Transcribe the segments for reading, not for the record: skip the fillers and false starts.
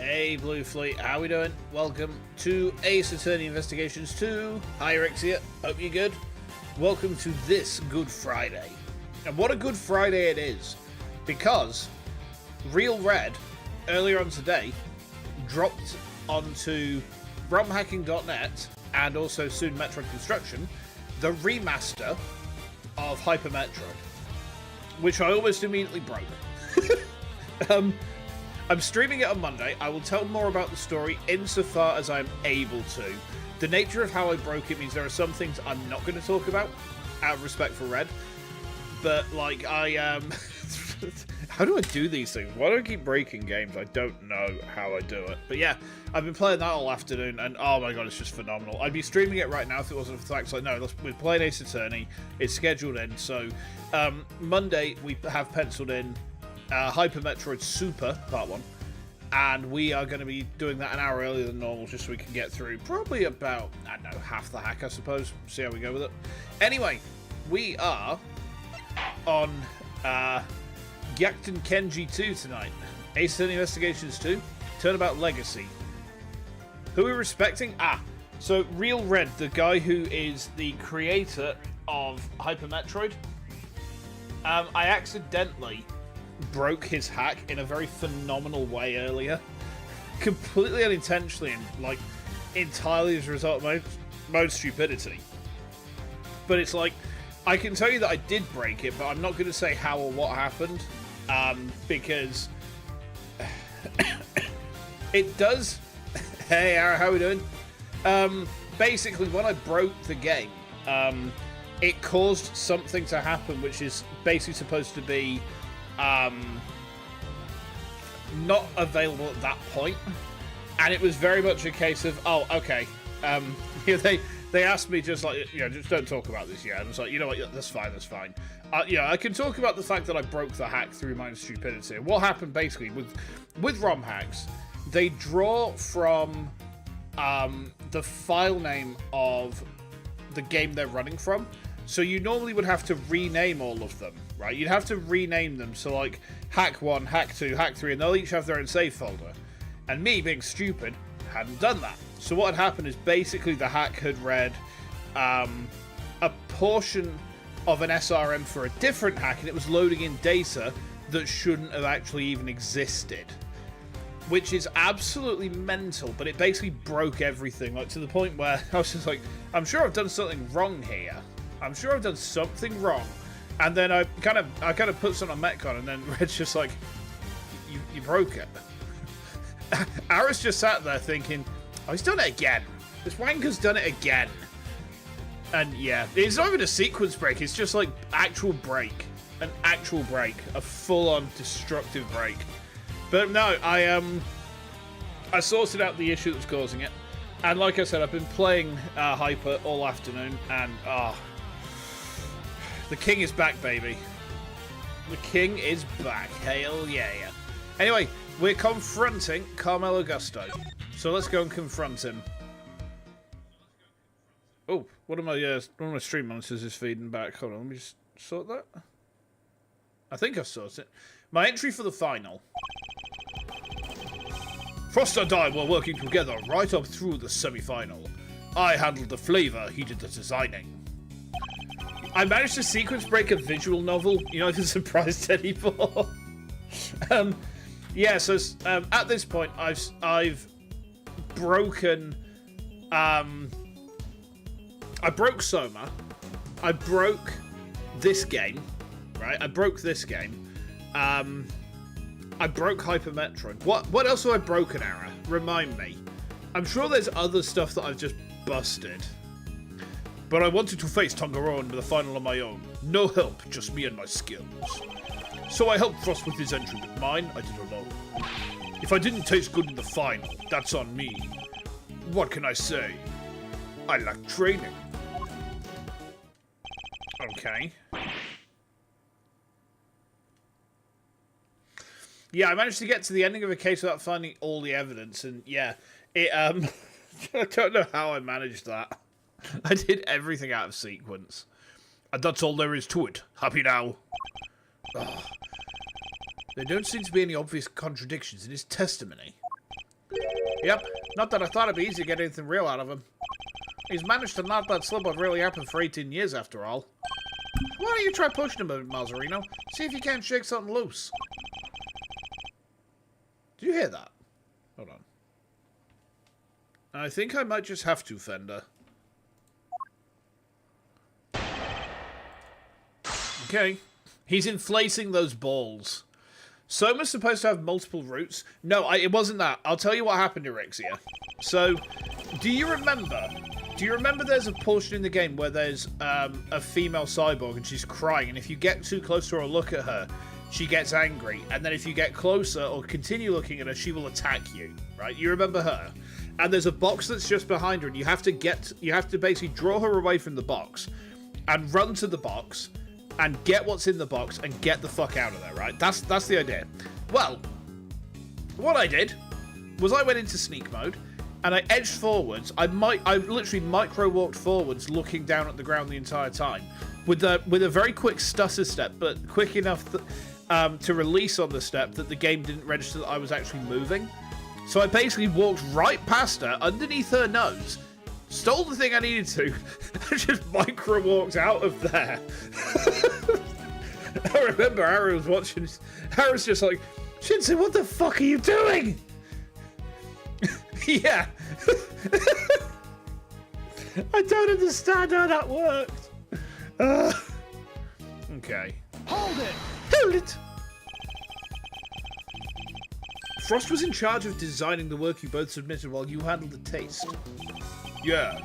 Hey Blue Fleet, how we doing? Welcome to Ace Attorney Investigations 2. Hi Rex here, hope you're good. Welcome to this Good Friday. And what a good Friday it is, because Real Red, earlier on today, dropped onto romhacking.net and also soon Metroid Construction, the remaster of Hyper Metroid, which I almost immediately broke. I'm streaming it on Monday. I will tell more about the story insofar as I'm able to. The nature of how I broke it means there are some things I'm not going to talk about, out of respect for Red. But, like, how do I do these things? Why do I keep breaking games? I don't know how I do it. But yeah, I've been playing that all afternoon, and oh my god, it's just phenomenal. I'd be streaming it right now if it wasn't for the fact, like, no, we're playing Ace Attorney. It's scheduled in, so Monday we have penciled in Hyper Metroid Super Part 1, and we are going to be doing that an hour earlier than normal just so we can get through probably about, I don't know, half the hack, I suppose. See how we go with it. Anyway, we are on Gyakuten Kenji 2 tonight. Ace Attorney Investigations 2, Turnabout Legacy. Who are we respecting? So Real Red, the guy who is the creator of Hyper Metroid, I accidentally broke his hack in a very phenomenal way earlier. Completely unintentionally and, like, entirely as a result of my own stupidity. But it's like, I can tell you that I did break it, but I'm not going to say how or what happened, because it does... Hey, Ara, how are we doing? Basically, when I broke the game, it caused something to happen, which is basically supposed to be not available at that point, and it was very much a case of, oh, okay, they asked me just like, you know, just don't talk about this yet. And I was like, you know what, that's fine. Yeah, I can talk about the fact that I broke the hack through my own stupidity. And what happened basically with ROM hacks, they draw from the file name of the game they're running from. So you normally would have to rename all of them, right? You'd have to rename them, so like Hack 1, Hack 2, Hack 3, and they'll each have their own save folder. And me, being stupid, hadn't done that. So what had happened is basically the hack had read a portion of an SRM for a different hack, and it was loading in data that shouldn't have actually even existed. Which is absolutely mental, but it basically broke everything, like to the point where I was just like, I'm sure I've done something wrong here. I'm sure I've done something wrong. And then I kind of put something on Metcon, and then Red's just like, you broke it. Ara's just sat there thinking, oh, he's done it again. This wanker's done it again. And yeah, it's not even a sequence break, it's just like actual break. An actual break. A full-on destructive break. But no, I sorted out the issue that was causing it. And like I said, I've been playing Hyper all afternoon, and the king is back, baby. The king is back. Hell yeah. Anyway, we're confronting Carmelo Augusto. So let's go and confront him. Oh, one of my stream monitors is feeding back. Hold on, let me just sort that. I think I've sorted it. My entry for the final. Frost and I were working together right up through the semi-final. I handled the flavor, he did the designing. I managed to sequence break a visual novel, you know, the surprise Teddy ball. Yeah, so at this point, I've broken. I broke Soma. I broke this game, right? I broke this game. I broke Hyper Metroid. What else have I broken, Ara? Remind me. I'm sure there's other stuff that I've just busted. But I wanted to face Tangaroa in the final on my own. No help, just me and my skills. So I helped Frost with his entry, but mine I did alone. If I didn't taste good in the final, that's on me. What can I say? I lack training. Okay. Yeah, I managed to get to the ending of a case without finding all the evidence, and yeah, it, I don't know how I managed that. I did everything out of sequence. And that's all there is to it. Happy now? Oh. There don't seem to be any obvious contradictions in his testimony. Yep, not that I thought it'd be easy to get anything real out of him. He's managed to not let slip what really happened for 18 years after all. Why don't you try pushing him a bit, Malzarino? See if you can't shake something loose. Did you hear that? Hold on. I think I might just have to, Fender. Okay. He's inflating those balls. Soma's supposed to have multiple roots. No, it wasn't that. I'll tell you what happened to Rixia. So, do you remember there's a portion in the game where there's a female cyborg and she's crying, and if you get too close to her or look at her, she gets angry, and then if you get closer or continue looking at her, she will attack you, right? You remember her? And there's a box that's just behind her, and you have to basically draw her away from the box and run to the box and get what's in the box and get the fuck out of there, right? That's the idea. Well, what I did was I went into sneak mode and I edged forwards. I literally micro walked forwards, looking down at the ground the entire time, with a very quick stutter step, but quick enough to release on the step that the game didn't register that I was actually moving. So I basically walked right past her, underneath her nose, stole the thing I needed to, and just micro walked out of there. I remember Harry was watching. Harry's just like, Shinsei, what the fuck are you doing? Yeah. I don't understand how that worked. Okay. Hold it! Hold it! Frost was in charge of designing the work you both submitted while you handled the taste. Yeah.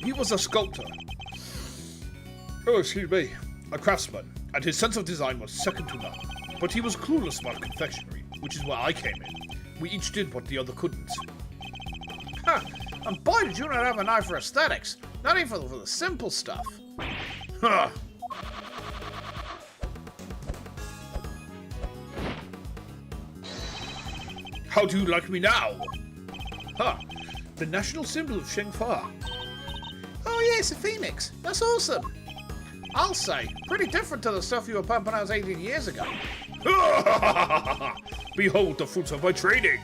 He was a sculptor. Oh, excuse me. A craftsman. And his sense of design was second to none. But he was clueless about confectionery, which is where I came in. We each did what the other couldn't. Huh. And boy, did you not have an eye for aesthetics. Not even for the simple stuff. Huh. How do you like me now? Huh. The national symbol of Shengfa. Oh yes, a phoenix. That's awesome. I'll say, pretty different to the stuff you were pumping out 18 years ago. Behold the fruits of my training.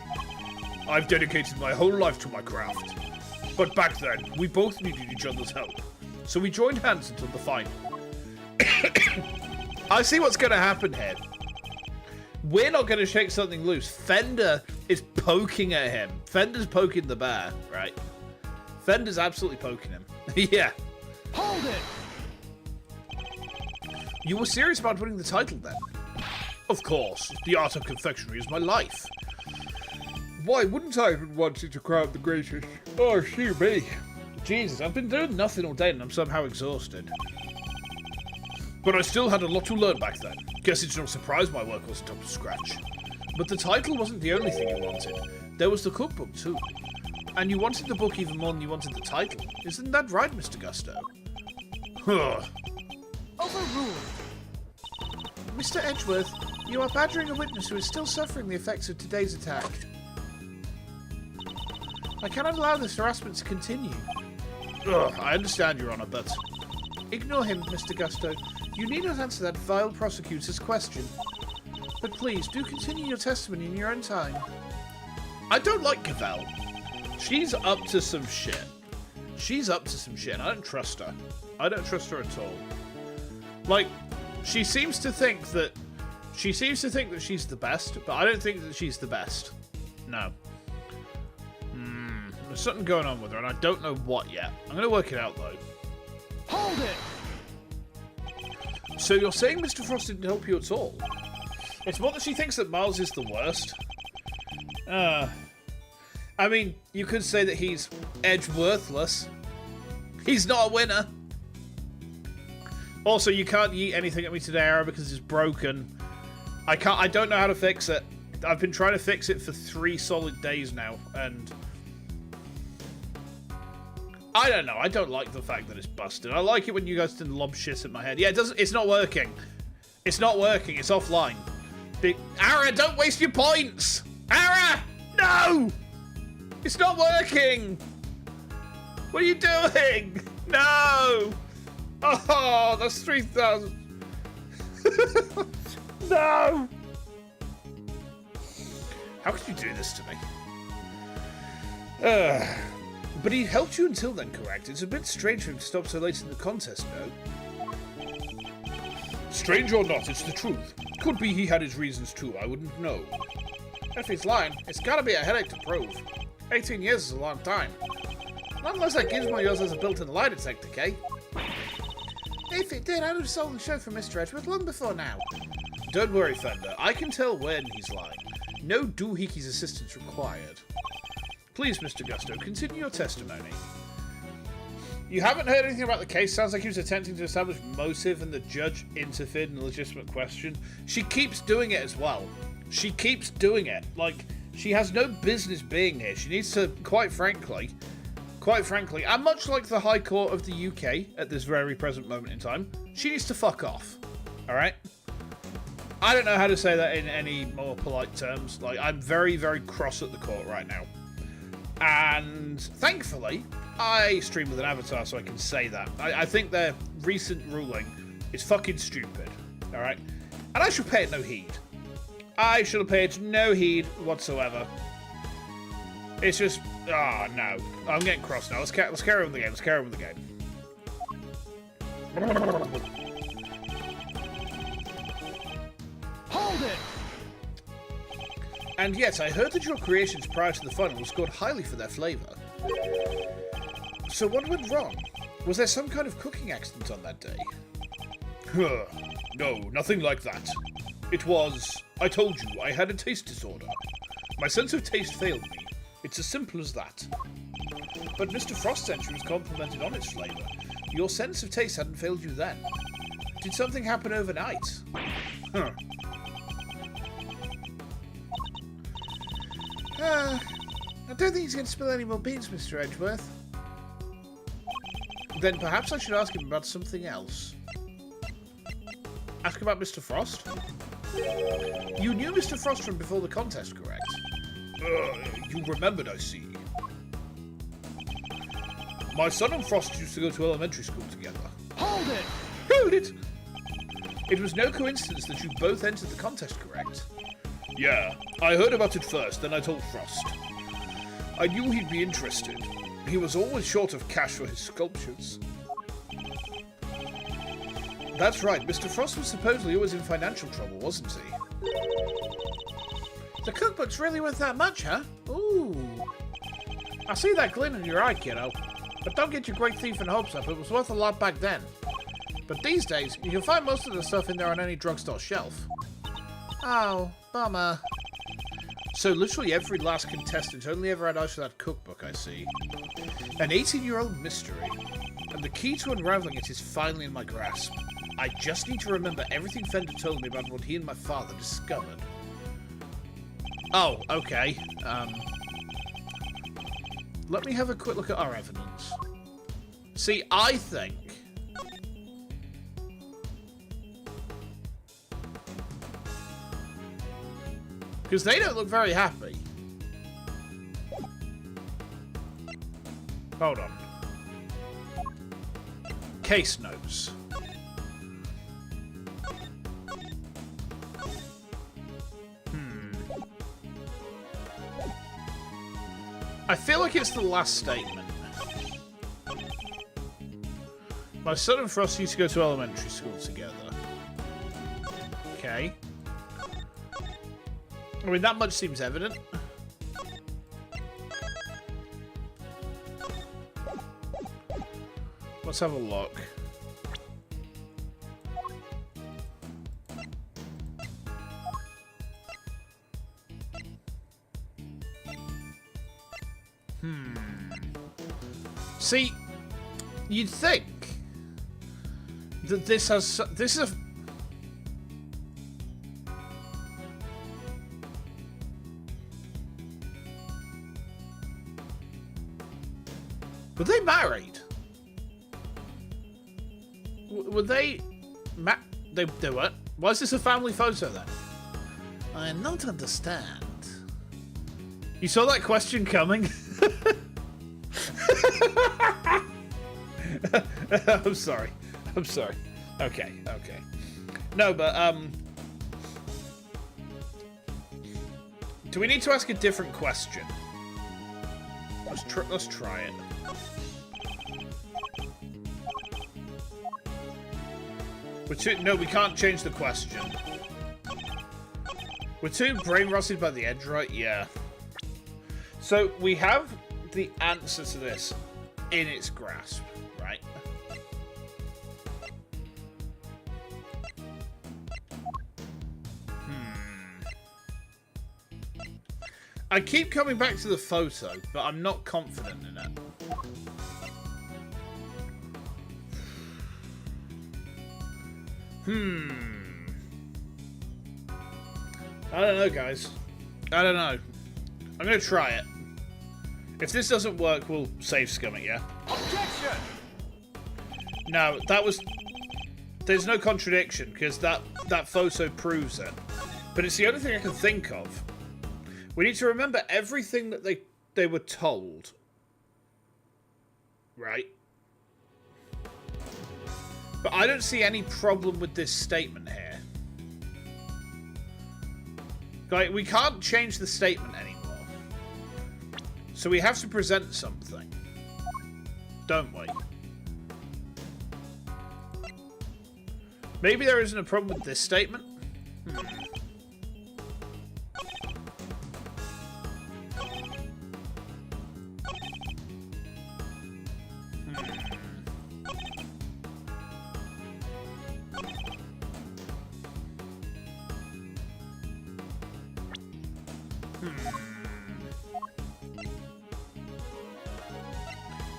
I've dedicated my whole life to my craft. But back then, we both needed each other's help. So we joined hands until the final. I see what's going to happen here. We're not going to shake something loose. Fender is poking at him. Fender's poking the bear, right? Fender's absolutely poking him. Yeah. Hold it! You were serious about winning the title then? Of course. The art of confectionery is my life. Why wouldn't I have been wanting to crown the greatest? Oh, shoot me. Jesus, I've been doing nothing all day and I'm somehow exhausted. But I still had a lot to learn back then. Guess it's no surprise my work wasn't up to scratch. But the title wasn't the only thing you wanted. There was the cookbook too. And you wanted the book even more than you wanted the title. Isn't that right, Mr. Gusto? Huh. Overruled. Mr. Edgeworth, you are badgering a witness who is still suffering the effects of today's attack. I cannot allow this harassment to continue. Ugh, I understand, Your Honor, but... Ignore him, Mr. Gusto. You need not answer that vile prosecutor's question. But please, do continue your testimony in your own time. I don't like Cavell. She's up to some shit. She's up to some shit, and I don't trust her. I don't trust her at all. Like, she seems to think that she's the best, but I don't think that she's the best. No. There's something going on with her, and I don't know what yet. I'm going to work it out, though. Hold it! So you're saying Mr. Frost didn't help you at all? It's more that she thinks that Miles is the worst. I mean, you could say that he's edge-worthless. He's not a winner. Also, you can't yeet anything at me today, Ara, because it's broken. I don't know how to fix it. I've been trying to fix it for 3 solid days now, and... I don't know. I don't like the fact that it's busted. I like it when you guys didn't lob shit at my head. Yeah, it's not working. It's not working. It's offline. Ara, don't waste your points! Ara! No! It's not working! What are you doing? No! Oh, that's 3,000. No! How could you do this to me? But he helped you until then, correct? It's a bit strange for him to stop so late in the contest, no? Strange or not, it's the truth. Could be he had his reasons too, I wouldn't know. If he's lying, it's gotta be a headache to prove. 18 years is a long time. Not unless that gizmo of yours has a built-in lie detector, Kay. If it did, I would have sold the show for Mr. Edgeworth long before now. Don't worry, Fender. I can tell when he's lying. No doohickeys assistance required. Please, Mr. Gusto, continue your testimony. You haven't heard anything about the case? Sounds like he was attempting to establish motive and the judge interfered in a legitimate question. She keeps doing it as well. She keeps doing it. Like, she has no business being here. She needs to, quite frankly, and much like the High Court of the UK at this very present moment in time, she needs to fuck off. Alright? I don't know how to say that in any more polite terms. Like, I'm very, very cross at the court right now. And thankfully, I stream with an avatar, so I can say that. I think their recent ruling is fucking stupid. Alright? And I should pay it no heed. I should have paid no heed whatsoever. It's just... Ah, oh, no. I'm getting cross now. Let's carry on with the game. Let's carry on with the game. Hold it! And yes, I heard that your creations prior to the final scored highly for their flavour. So what went wrong? Was there some kind of cooking accident on that day? No, nothing like that. It was... I told you, I had a taste disorder. My sense of taste failed me. It's as simple as that. But Mr. Frost's entry was complimented on its flavour. Your sense of taste hadn't failed you then. Did something happen overnight? Huh. I don't think he's going to spill any more beans, Mr. Edgeworth. Then perhaps I should ask him about something else. Ask about Mr. Frost? You knew Mr. Frost from before the contest, correct? You remembered, I see. My son and Frost used to go to elementary school together. Hold it! Hold it! It was no coincidence that you both entered the contest, correct? Yeah, I heard about it first, then I told Frost. I knew he'd be interested. He was always short of cash for his sculptures. That's right, Mr. Frost was supposedly always in financial trouble, wasn't he? The cookbook's really worth that much, huh? Ooh. I see that glint in your eye, kiddo. But don't get your great thief and hopes up, it was worth a lot back then. But these days, you can find most of the stuff in there on any drugstore shelf. Oh, bummer. So literally every last contestant only ever had eyes for that cookbook, I see. An 18-year-old mystery. And the key to unraveling it is finally in my grasp. I just need to remember everything Fender told me about what he and my father discovered. Oh, okay. Let me have a quick look at our evidence. See, I think... because they don't look very happy. Hold on. Case notes. I feel like it's the last statement. My son and Frost used to go to elementary school together. Okay. I mean, that much seems evident. Let's have a look. See, you'd think that this is a... Were they married? Were they... They weren't? Why is this a family photo then? I don't understand. You saw that question coming? I'm sorry. I'm sorry. Okay, okay. No, but, do we need to ask a different question? Let's try it. No, we can't change the question. We're too brain rusted by the edge, right? Yeah. So we have the answer to this in its grasp, right? I keep coming back to the photo, but I'm not confident in it. I don't know, guys. I don't know. I'm gonna try it. If this doesn't work, we'll save scum it, yeah? Objection! No, that was... There's no contradiction, because that photo proves it. But it's the only thing I can think of. We need to remember everything that they were told. Right? But I don't see any problem with this statement here. Like, we can't change the statement anymore. So we have to present something. Don't we? Maybe there isn't a problem with this statement?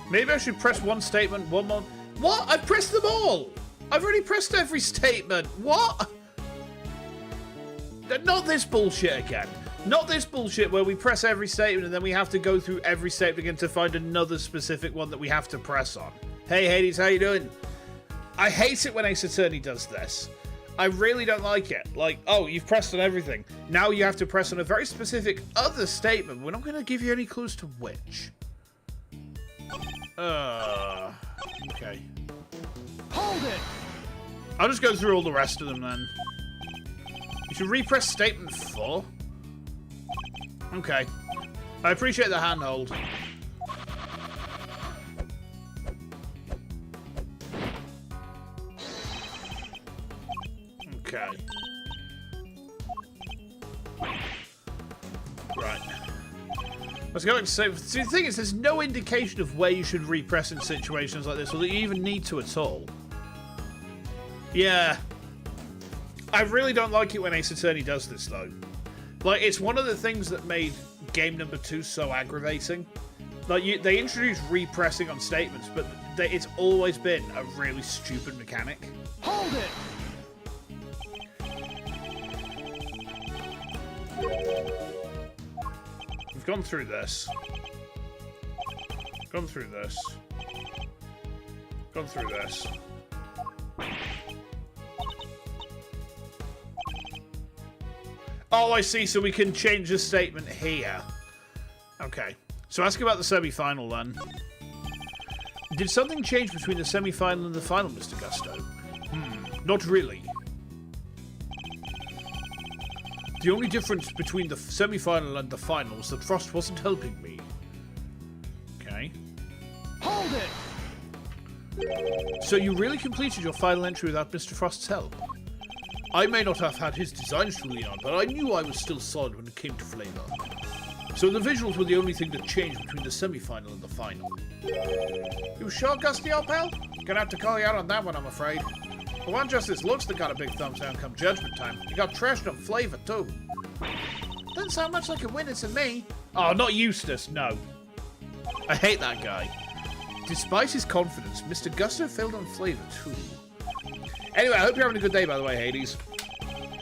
Maybe I should press one statement, one more... What? I've pressed them all! I've already pressed every statement! What? Not this bullshit again. Not this bullshit where we press every statement and then we have to go through every statement again to find another specific one that we have to press on. Hey, Hades, how you doing? I hate it when Ace Attorney does this. I really don't like it. Like, oh, you've pressed on everything. Now you have to press on a very specific other statement. We're not going to give you any clues to which. Okay. Hold it! I'll just go through all the rest of them then. You should repress statement 4. Okay. I appreciate the handhold. Okay. Right. Let's go back to save. See, the thing is, there's no indication of where you should repress in situations like this, or that you even need to at all. Yeah. I really don't like it when Ace Attorney does this, though. Like, it's one of the things that made game number 2 so aggravating. Like, they introduced repressing on statements, but it's always been a really stupid mechanic. Hold it! We've gone through this. Gone through this. Gone through this. Oh, I see. So we can change the statement here. Okay. So ask about the semi-final then. Did something change between the semi-final and the final, Mr. Gusto? Not really. The only difference between the semi-final and the final was that Frost wasn't helping me. Okay. Hold it! So you really completed your final entry without Mr. Frost's help? I may not have had his designs to lean on, but I knew I was still solid when it came to flavor. So the visuals were the only thing that changed between the semi-final and the final. You sure, Gusty, old pal? Gonna have to call you out on that one, I'm afraid. It wasn't just his looks that got a big thumbs down come judgment time. He got trashed on flavor, too. Doesn't sound much like a winner to me. Oh, not Eustace, no. I hate that guy. Despite his confidence, Mr. Gusto failed on flavor, too. Anyway, I hope you're having a good day, by the way, Hades.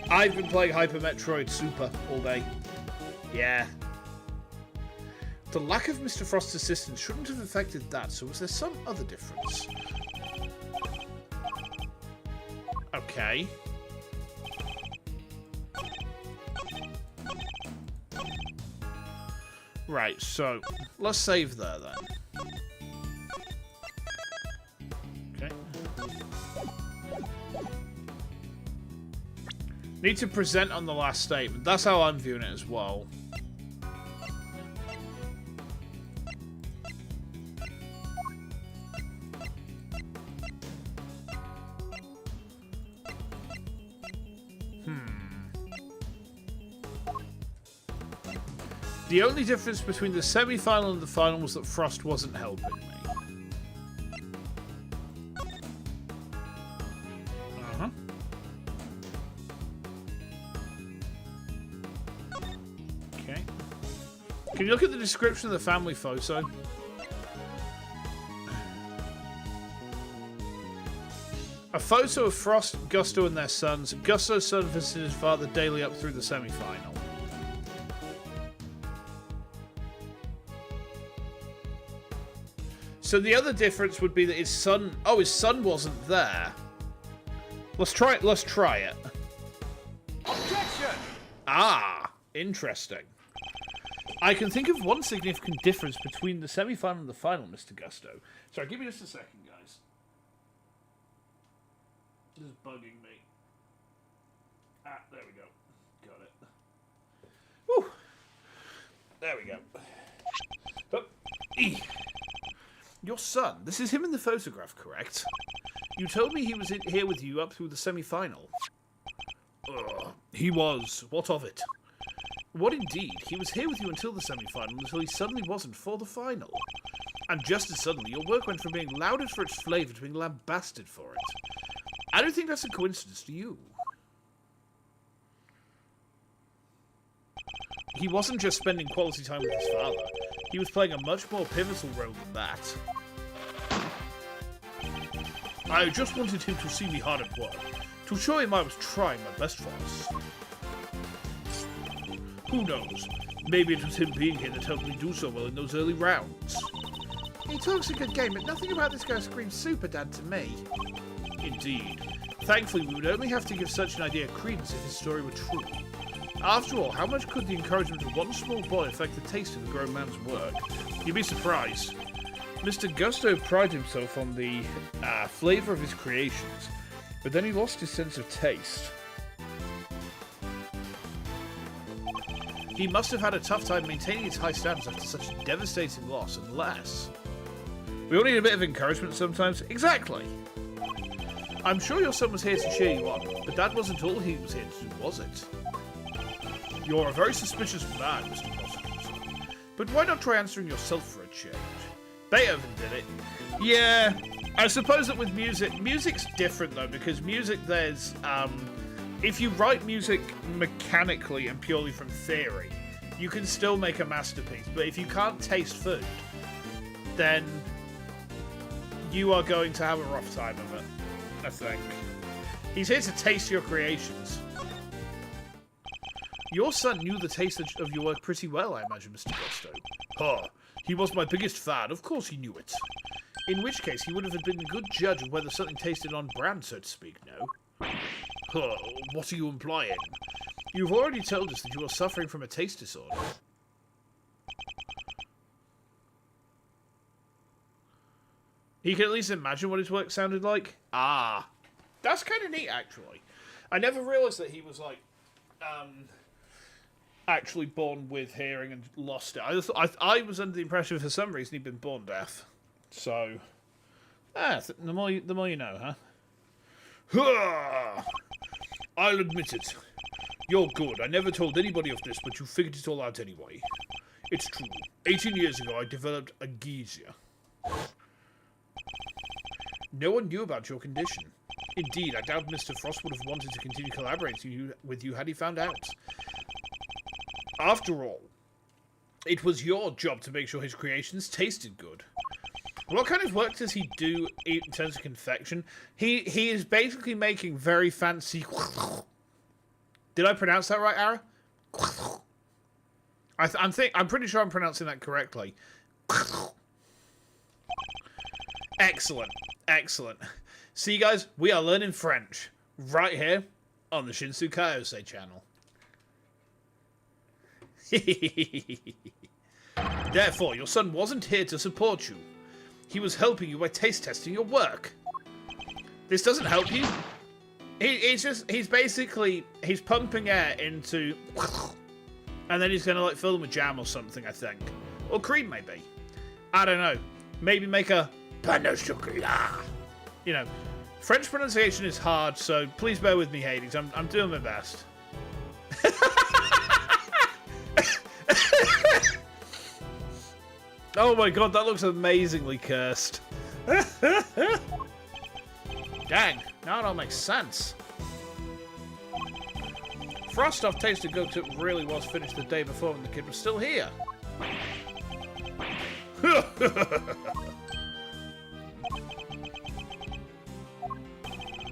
I've been playing Hyper Metroid Super all day. Yeah. The lack of Mr. Frost's assistance shouldn't have affected that, so was there some other difference? Okay. Right, so let's save there then. Okay. Need to present on the last statement. That's how I'm viewing it as well. The only difference between the semi-final and the final was that Frost wasn't helping me. Uh-huh. Okay. Can you look at the description of the family photo? A photo of Frost, Gusto, and their sons. Gusto's son visited his father daily up through the semi-final. So the other difference would be that his son... Oh, his son wasn't there. Let's try it. Let's try it. Objection! Ah, interesting. I can think of one significant difference between the semi-final and the final, Mr. Gusto. Sorry, give me just a second, guys. This is bugging me. Ah, there we go. Got it. Woo! There we go. Oh, your son, this is him in the photograph, correct? You told me he was here with you up through the semi-final. He was. What of it? What indeed? He was here with you until the semi-final, until he suddenly wasn't for the final. And just as suddenly, your work went from being lauded for its flavour to being lambasted for it. I don't think that's a coincidence, do you? He wasn't just spending quality time with his father. He was playing a much more pivotal role than that. I just wanted him to see me hard at work, to show him I was trying my best for us. Who knows? Maybe it was him being here that helped me do so well in those early rounds. He talks a good game, but nothing about this guy screams Super Dad to me. Indeed. Thankfully, we would only have to give such an idea credence if his story were true. After all, how much could the encouragement of one small boy affect the taste of a grown man's work? You'd be surprised. Mr. Gusto prided himself on the flavour of his creations, but then he lost his sense of taste. He must have had a tough time maintaining his high standards after such a devastating loss, unless... We all need a bit of encouragement sometimes. Exactly! I'm sure your son was here to cheer you on, but that wasn't all he was here to do, was it? You're a very suspicious man, Mr. Prosecutor. But why not try answering yourself for a change? Beethoven did it. Yeah, I suppose that with music's different though, because music there's, if you write music mechanically and purely from theory, you can still make a masterpiece. But if you can't taste food, then you are going to have a rough time of it, I think. He's here to taste your creations. Your son knew the taste of your work pretty well, I imagine, Mr. Gusto. Huh. He was my biggest fan. Of course he knew it. In which case, he would have been a good judge of whether something tasted on brand, so to speak, no? Huh. What are you implying? You've already told us that you are suffering from a taste disorder. He can at least imagine what his work sounded like. Ah. That's kind of neat, actually. I never realised that he was, like, actually born with hearing and lost it. I was under the impression for some reason he'd been born deaf. So, the more you know, huh? I'll admit it. You're good. I never told anybody of this, but you figured it all out anyway. It's true. 18 years ago, I developed ageusia. No one knew about your condition. Indeed, I doubt Mr. Frost would have wanted to continue collaborating with you had he found out. After all, it was your job to make sure his creations tasted good. What kind of work does he do in terms of confection? He is basically making very fancy... Did I pronounce that right, Ara? I'm pretty sure I'm pronouncing that correctly. Excellent. Excellent. See, guys, we are learning French right here on the Shinsu Kaiose channel. Therefore, your son wasn't here to support you. He was helping you by taste testing your work. This doesn't help you. He's pumping air into, and then he's gonna like fill them with jam or something, I think, or cream maybe. I don't know. Maybe make a pain au chocolat. You know, French pronunciation is hard, so please bear with me, Hades. I'm doing my best. Oh my god, that looks amazingly cursed. Dang, now it all makes sense. Frost-off tasted good 'cause it really was finished the day before when the kid was still here.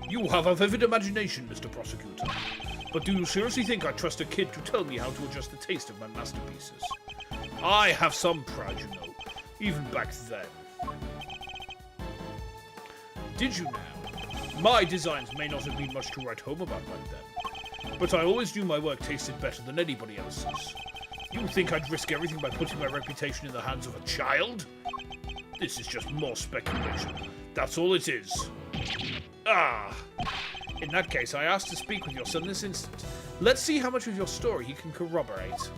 You have a vivid imagination, Mr. Prosecutor. But do you seriously think I trust a kid to tell me how to adjust the taste of my masterpieces? I have some pride, you know, even back then. Did you now? My designs may not have been much to write home about back then, but I always knew my work tasted better than anybody else's. You think I'd risk everything by putting my reputation in the hands of a child? This is just more speculation. That's all it is. Ah! In that case, I ask to speak with your son this instant. Let's see how much of your story he can corroborate.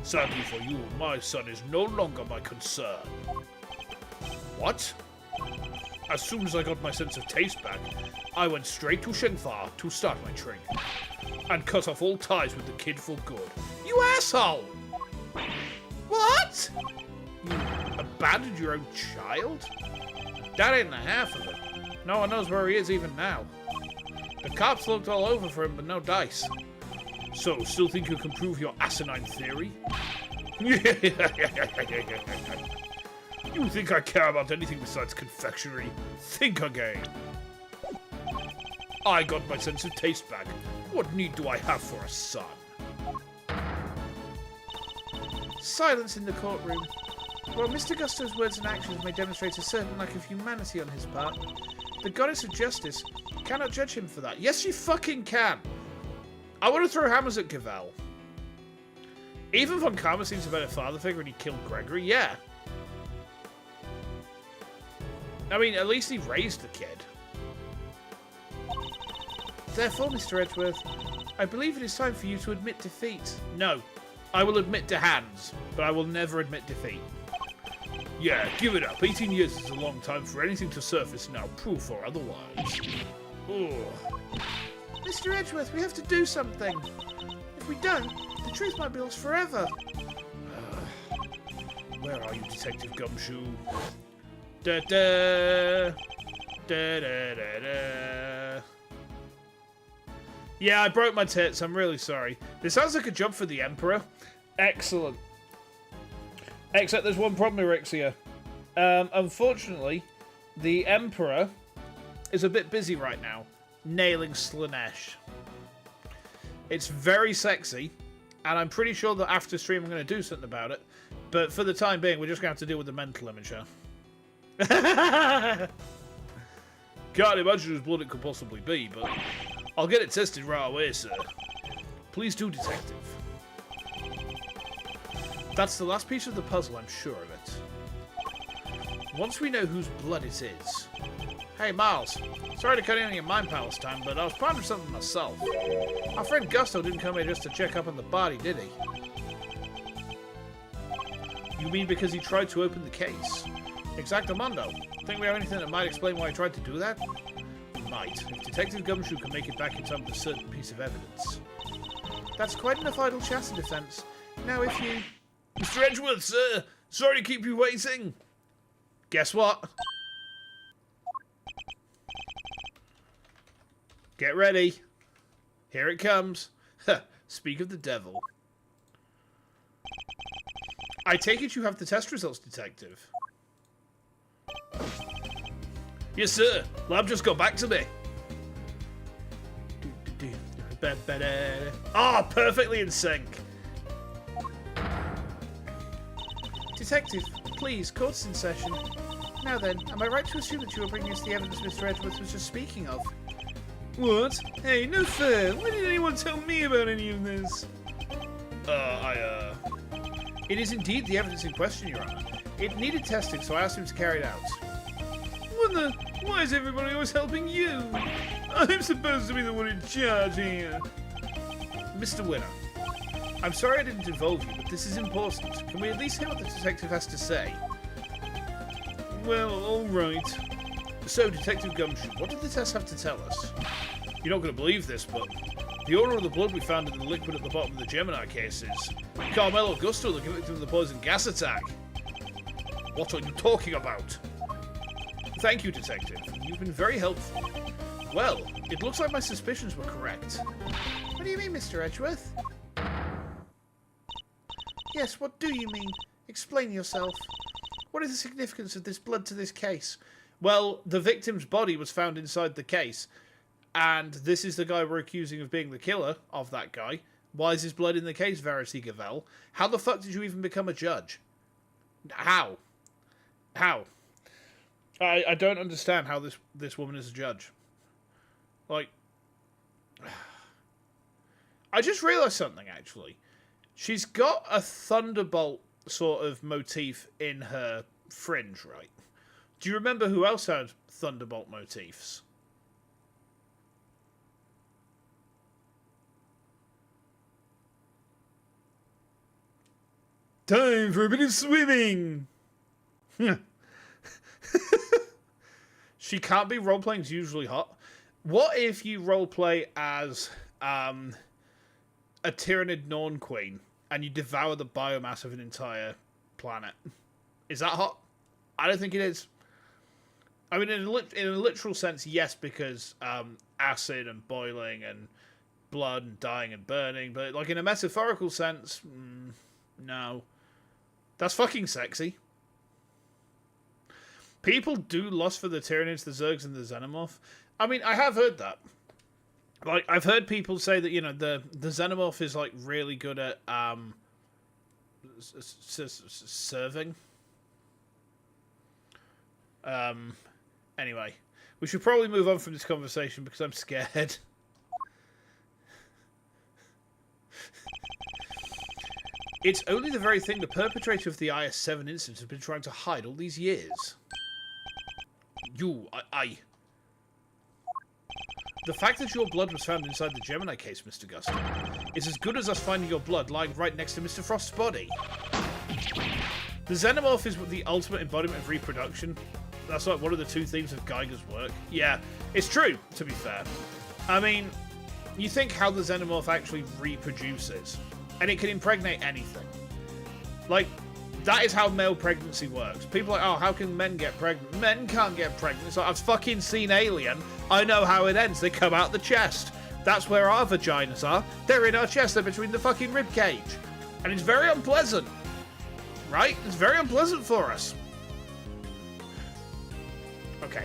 Sadly for you, my son is no longer my concern. What? As soon as I got my sense of taste back, I went straight to Shenfa to start my training. And cut off all ties with the kid for good. You asshole! What? You abandoned your own child? That ain't the half of it. No one knows where he is even now. The cops looked all over for him, but no dice. So, still think you can prove your asinine theory? You think I care about anything besides confectionery? Think again. I got my sense of taste back. What need do I have for a son? Silence in the courtroom. While Mr. Gusto's words and actions may demonstrate a certain lack of humanity on his part, the goddess of justice cannot judge him for that. Yes, you fucking can. I want to throw hammers at Gavel. Even Von Karma seems a better father figure when he killed Gregory, yeah. I mean, at least he raised the kid. Therefore, Mr. Edgeworth, I believe it is time for you to admit defeat. No, I will admit to hands, but I will never admit defeat. Yeah, give it up. 18 years is a long time for anything to surface now, proof or otherwise. Ugh. Mr. Edgeworth, we have to do something. If we don't, the truth might be lost forever. Where are you, Detective Gumshoe? Da da da da da da. Yeah, I broke my tits. I'm really sorry. This sounds like a job for the Emperor. Excellent. Except there's one problem, Erixia. Unfortunately, the Emperor is a bit busy right now, nailing Slanesh. It's very sexy, and I'm pretty sure that after stream I'm going to do something about it. But for the time being, we're just going to have to deal with the mental imager. Can't imagine whose blood it could possibly be, but I'll get it tested right away, sir. Please do, Detective. That's the last piece of the puzzle, I'm sure of it. Once we know whose blood it is... Hey, Miles. Sorry to cut in on your mind palace time, but I was pondering something myself. Our friend Gusto didn't come here just to check up on the body, did he? You mean because he tried to open the case? Exactamundo. Think we have anything that might explain why he tried to do that? We might. If Detective Gumshoe can make it back in time with a certain piece of evidence. That's quite enough idle chat in defense. Now if you... Mr. Edgeworth, sir! Sorry to keep you waiting! Guess what? Get ready. Here it comes. Speak of the devil. I take it you have the test results, Detective. Yes, sir. Lab just got back to me. Ah, perfectly in sync. Detective, please, court's in session. Now then, am I right to assume that you are bringing us the evidence Mr. Edgeworth was just speaking of? What? Hey, no fair. Why didn't anyone tell me about any of this? It is indeed the evidence in question, Your Honor. It needed testing, so I asked him to carry it out. What the? Why is everybody always helping you? I'm supposed to be the one in charge here. Mr. Winner, I'm sorry I didn't involve you, but this is important. Can we at least hear what the detective has to say? Well, all right. So, Detective Gumshoe, what did the test have to tell us? You're not going to believe this, but The owner of the blood we found in the liquid at the bottom of the Gemini case is Carmelo Gusto, the victim of the poison gas attack. What are you talking about? Thank you, Detective. You've been very helpful. Well, it looks like my suspicions were correct. What do you mean, Mr. Edgeworth? Yes, what do you mean? Explain yourself. What is the significance of this blood to this case? Well, the victim's body was found inside the case, and this is the guy we're accusing of being the killer of that guy. Why is his blood in the case, Verity Gavel? How the fuck did you even become a judge? How? How? I don't understand how this woman is a judge. Like, I just realised something, actually. She's got a Thunderbolt sort of motif in her fringe, right? Do you remember who else had Thunderbolt motifs? Time for a bit of swimming! She can't be roleplaying, it's usually hot. What if you roleplay as a Tyranid Norn Queen and you devour the biomass of an entire planet? Is that hot? I don't think it is. I mean, in a literal sense, yes, because acid and boiling and blood and dying and burning, but like in a metaphorical sense, no. That's fucking sexy. People do lust for the Tyranids, the Zergs, and the Xenomorph. I mean, I have heard that. Like, I've heard people say that, you know, the Xenomorph is, like, really good at, serving. Anyway. We should probably move on from this conversation because I'm scared. It's only the very thing the perpetrator of the IS-7 incident has been trying to hide all these years. The fact that your blood was found inside the Gemini case, Mr. Gusto, is as good as us finding your blood lying right next to Mr. Frost's body. The Xenomorph is the ultimate embodiment of reproduction. That's like one of the two themes of Geiger's work. Yeah, it's true, to be fair. I mean, you think how the Xenomorph actually reproduces, and it can impregnate anything. Like, that is how male pregnancy works. People are like, oh, how can men get pregnant? Men can't get pregnant. It's like, I've fucking seen Alien. I know how it ends. They come out the chest. That's where our vaginas are. They're in our chest. They're between the fucking rib cage. And it's very unpleasant. Right? It's very unpleasant for us. Okay.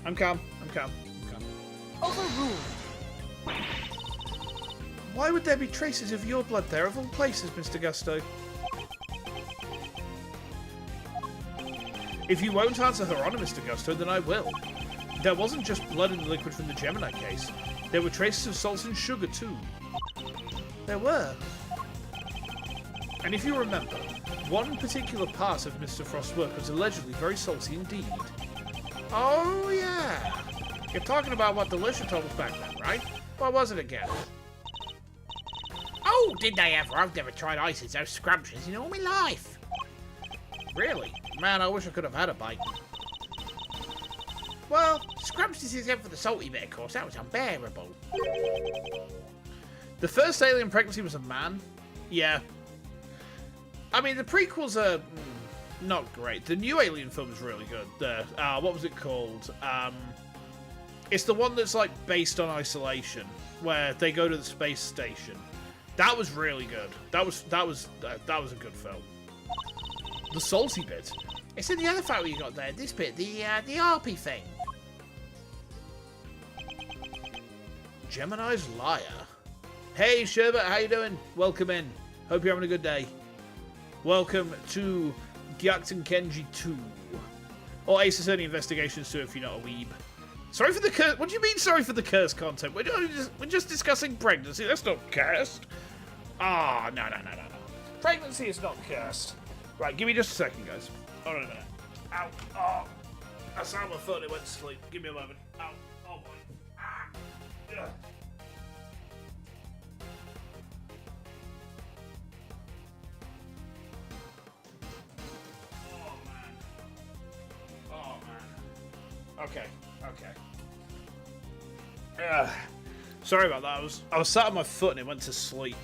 I'm calm. I'm calm. I'm calm. Overruled. Why would there be traces of your blood there of all places, Mr. Gusto? If you won't answer her honor, Mr. Gusto, then I will. There wasn't just blood in the liquid from the Gemini case. There were traces of salt and sugar, too. There were. And if you remember, one particular part of Mr. Frost's work was allegedly very salty indeed. Oh, yeah. You're talking about what Delicia told us back then, right? What was it again? Oh, did they ever? I've never tried ices, those scrumptious in all my life. Really? Man, I wish I could have had a bite. Well, scrumptious is in for the salty bit, of course. That was unbearable. The first alien pregnancy was a man? Yeah. I mean, the prequels are not great. The new Alien film is really good. What was it called? It's the one that's like based on isolation, where they go to the space station. That was really good. That was a good film. The salty bit. It's in the other photo you got there. This bit, the RP thing. Gemini's liar. Hey Sherbet, how you doing? Welcome in. Hope you're having a good day. Welcome to Gyakuten Kenji 2. Or Ace Attorney Investigations 2 if you're not a weeb. Sorry for the curse. What do you mean sorry for the curse content? We're just discussing pregnancy. That's not cursed. Ah, no. Pregnancy is not cursed. Right, give me just a second, guys. Hold on a minute. Ow. Oh. That's how my phone. It went to sleep. Give me a moment. Ow. Oh, boy. Ah. Ugh. Oh, man. Okay. Sorry about that. I was sat on my foot and it went to sleep.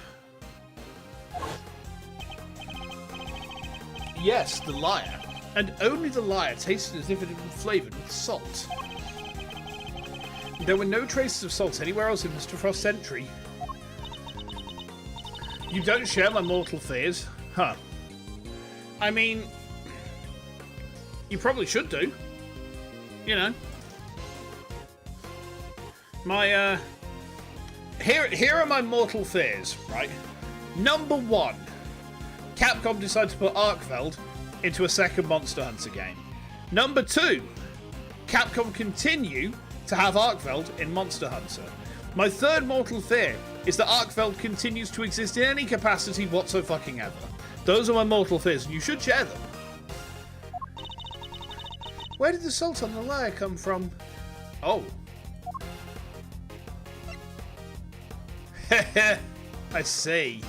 Yes, the lyre. And only the lyre tasted as if it had been flavoured with salt. There were no traces of salt anywhere else in Mr. Frost's entry. You don't share my mortal fears? Huh. I mean, you probably should do. You know. My, Here are my mortal fears, right? Number 1. Capcom decided to put Arkveld into a second Monster Hunter game. Number 2. Capcom continue to have Arkveld in Monster Hunter. My third mortal fear is that Arkveld continues to exist in any capacity whatsoever. Those are my mortal fears, and you should share them. Where did the salt on the lyre come from? Oh. I see.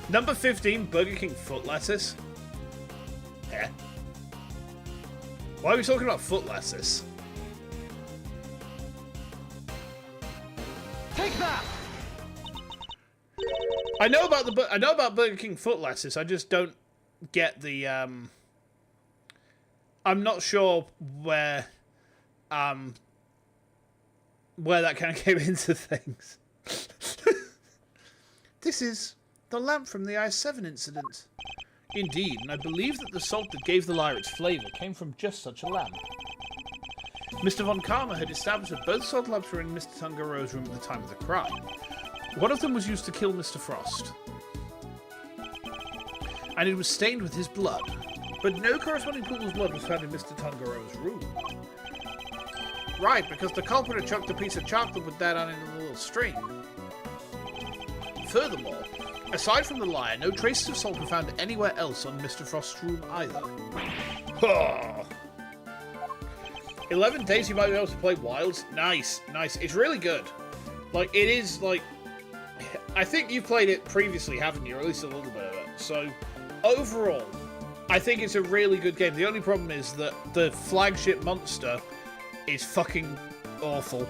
Number 15, Burger King foot lettuce. Yeah. Why are we talking about foot lettuce? Take that! I know about Burger King foot lettuce. I just don't get the I'm not sure where that kind of came into things. This is the lamp from the I-7 incident. Indeed, and I believe that the salt that gave the lyre its flavour came from just such a lamp. Mr. Von Karma had established that both salt lamps were in Mr. Tangaro's room at the time of the crime. One of them was used to kill Mr. Frost, and it was stained with his blood, but no corresponding pool of blood was found in Mr. Tangaro's room. Right, because the culprit had chucked a piece of chocolate with that on in a little stream. Furthermore, aside from the lyre, no traces of salt were found anywhere else on Mr. Frost's room either. 11 days you might be able to play Wilds. Nice, nice. It's really good. Like, it is, like... I think you've played it previously, haven't you? Or at least a little bit of it. So, overall, I think it's a really good game. The only problem is that the flagship monster is fucking awful.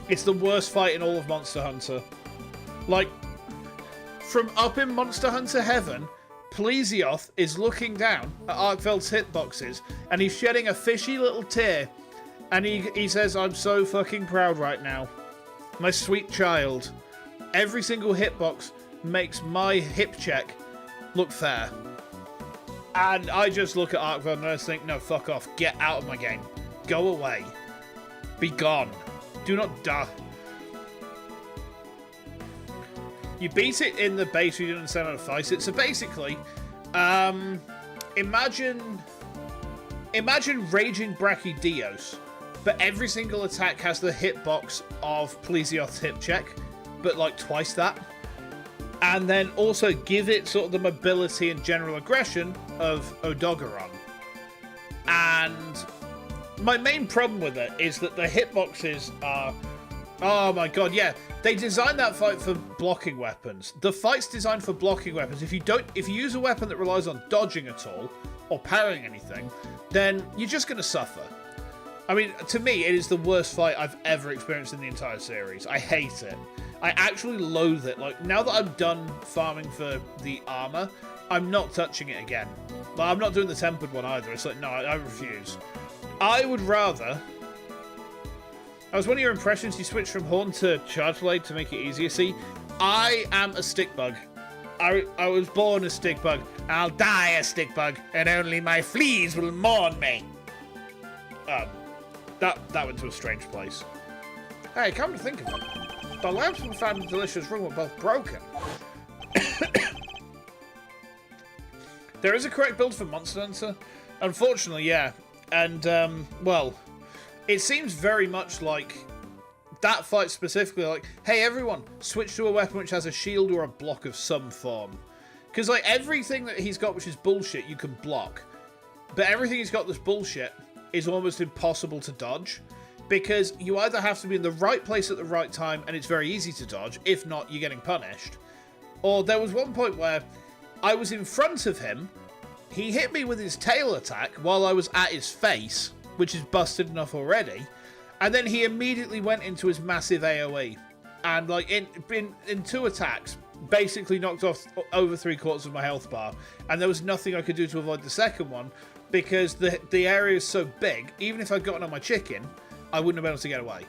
It's the worst fight in all of Monster Hunter. Like, from up in Monster Hunter Heaven, Plesioth is looking down at Arkveld's hitboxes, and he's shedding a fishy little tear, and he says, "I'm so fucking proud right now. My sweet child. Every single hitbox makes my hip check look fair." And I just look at Arkveld and I just think, no, fuck off. Get out of my game. Go away. Be gone. Do not die. You beat it in the base, you didn't understand how to fight it. So basically, imagine Raging Brachydios, but every single attack has the hitbox of Plesioth's hip check, but like twice that. And then also give it sort of the mobility and general aggression of Odogaron. And my main problem with it is that the hitboxes are... Oh my god, yeah. They designed that fight for blocking weapons. The fight's designed for blocking weapons. If you use a weapon that relies on dodging at all, or parrying anything, then you're just going to suffer. I mean, to me, it is the worst fight I've ever experienced in the entire series. I hate it. I actually loathe it. Like, now that I'm done farming for the armor, I'm not touching it again. But I'm not doing the tempered one either. It's like, no, I refuse. I would rather... As one of your impressions, you switched from Horn to Charge Blade to make it easier. See, I am a stick bug. I was born a stick bug. I'll die a stick bug, and only my fleas will mourn me. That went to a strange place. Hey, come to think of it, the lamps we found in the delicious room were both broken. There is a correct build for Monster Hunter. Unfortunately, yeah. And, well... It seems very much like that fight specifically, like, hey everyone, switch to a weapon which has a shield or a block of some form. Because, like, everything that he's got which is bullshit, you can block. But everything he's got that's bullshit is almost impossible to dodge. Because you either have to be in the right place at the right time and it's very easy to dodge, if not, you're getting punished. Or there was one point where I was in front of him, he hit me with his tail attack while I was at his face, which is busted enough already, and then he immediately went into his massive AoE. and like in 2 attacks, basically knocked off over 3/4 of my health bar, and there was nothing I could do to avoid the second one because the area is so big. Even if I'd gotten on my chicken, I wouldn't have been able to get away.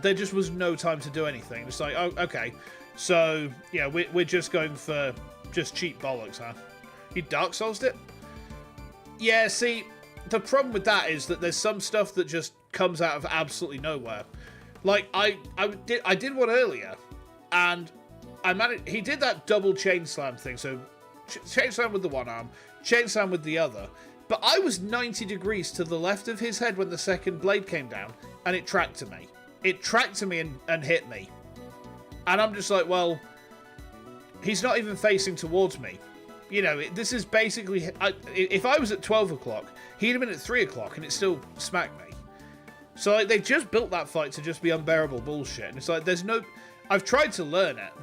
There just was no time to do anything. It's like, oh, okay, so yeah, we're just going for just cheap bollocks, huh? You Dark Souls'd it? Yeah, see, the problem with that is that there's some stuff that just comes out of absolutely nowhere. Like, I did one earlier, and I managed. He did that double chain slam thing, so chain slam with the one arm, chain slam with the other. But I was 90 degrees to the left of his head when the second blade came down, and it tracked to me. It tracked to me and hit me. And I'm just like, well, he's not even facing towards me. You know, this is basically... if I was at 12 o'clock, he'd have been at 3 o'clock, and it still smacked me. So, like, they just built that fight to just be unbearable bullshit. And it's like, there's no... I've tried to learn it.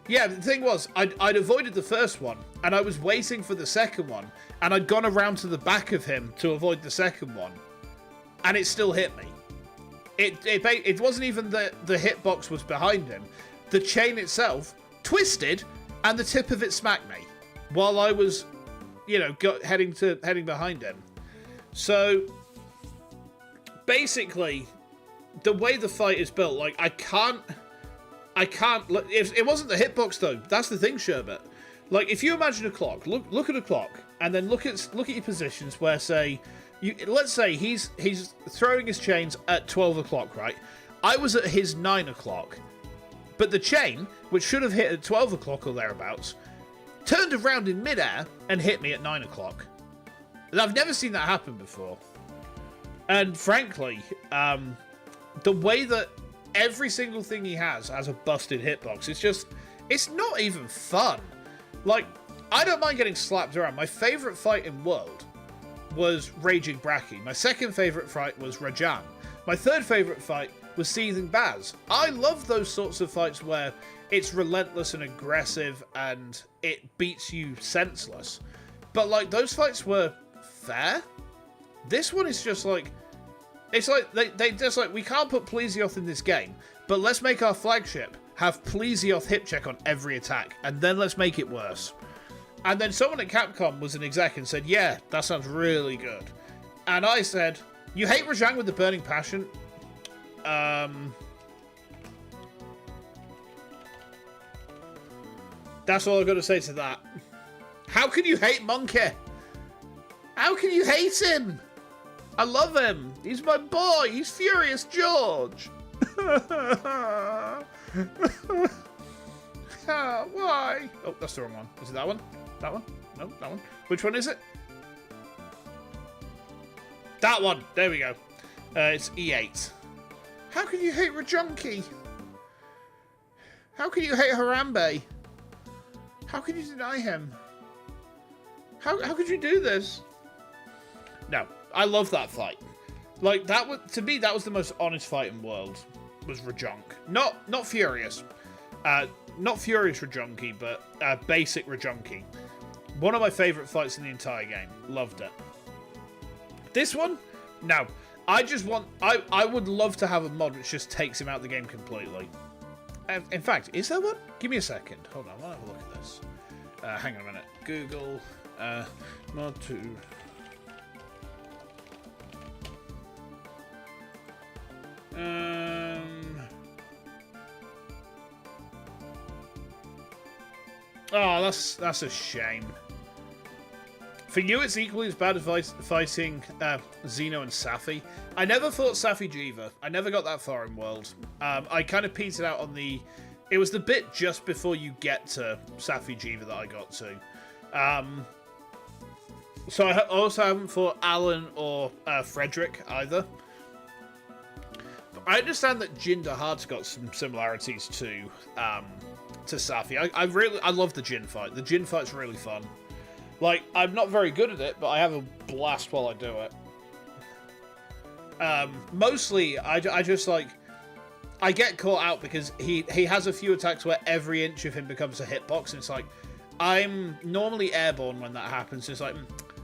Yeah, the thing was, I'd avoided the first one, and I was waiting for the second one, and I'd gone around to the back of him to avoid the second one, and it still hit me. It wasn't even the hitbox was behind him. The chain itself twisted, and the tip of it smacked me while I was, you know, heading behind him. So basically, the way the fight is built, like I can't. If it wasn't the hitbox though, that's the thing, Sherbet. Like if you imagine a clock, look at a clock, and then look at your positions where let's say he's throwing his chains at 12 o'clock, right? I was at his 9 o'clock, but the chain, which should have hit at 12 o'clock or thereabouts, turned around in midair and hit me at 9 o'clock. And I've never seen that happen before. And frankly, the way that every single thing he has a busted hitbox, it's not even fun. Like, I don't mind getting slapped around. My favourite fight in World was Raging Bracky. My second favourite fight was Rajan. My third favourite fight was Seething Baz. I love those sorts of fights where it's relentless and aggressive and it beats you senseless. But, like, those fights were fair. This one is just like... It's like, they just like, we can't put Plesioth in this game, but let's make our flagship have Plesioth hip check on every attack, and then let's make it worse. And then someone at Capcom was an exec and said, yeah, that sounds really good. And I said, you hate Rajang with the burning passion? That's all I've got to say to that. How can you hate Monkey? How can you hate him? I love him. He's my boy. He's Furious George. Why? Oh, that's the wrong one. Is it that one? That one? No, that one. Which one is it? That one. There we go. It's E8. How can you hate Rajonki? How can you hate Harambe? How can you deny him? How could you do this? No. I love that fight. Like, that was, to me, that was the most honest fight in the world, was Rajonk. Not Furious. Not Furious Rajonki, but basic Rajonki. One of my favourite fights in the entire game. Loved it. This one? No. I would love to have a mod which just takes him out of the game completely. In fact, is there one? Give me a second. Hold on, I'll have a look at this. Hang on a minute. Google mod 2... Oh, that's a shame. For you, it's equally as bad as fighting Xeno and Safi. I never fought Safi Jiva. I never got that far in World. I kind of petered out on the... It was the bit just before you get to Safi Jiva that I got to. So I also haven't fought Alan or Frederick either. I understand that Jin Dahad's got some similarities to Safi. I love the Jin fight. The Jin fight's really fun. Like, I'm not very good at it, but I have a blast while I do it. Mostly, I just like... I get caught out because he has a few attacks where every inch of him becomes a hitbox, and it's like, I'm normally airborne when that happens. It's like,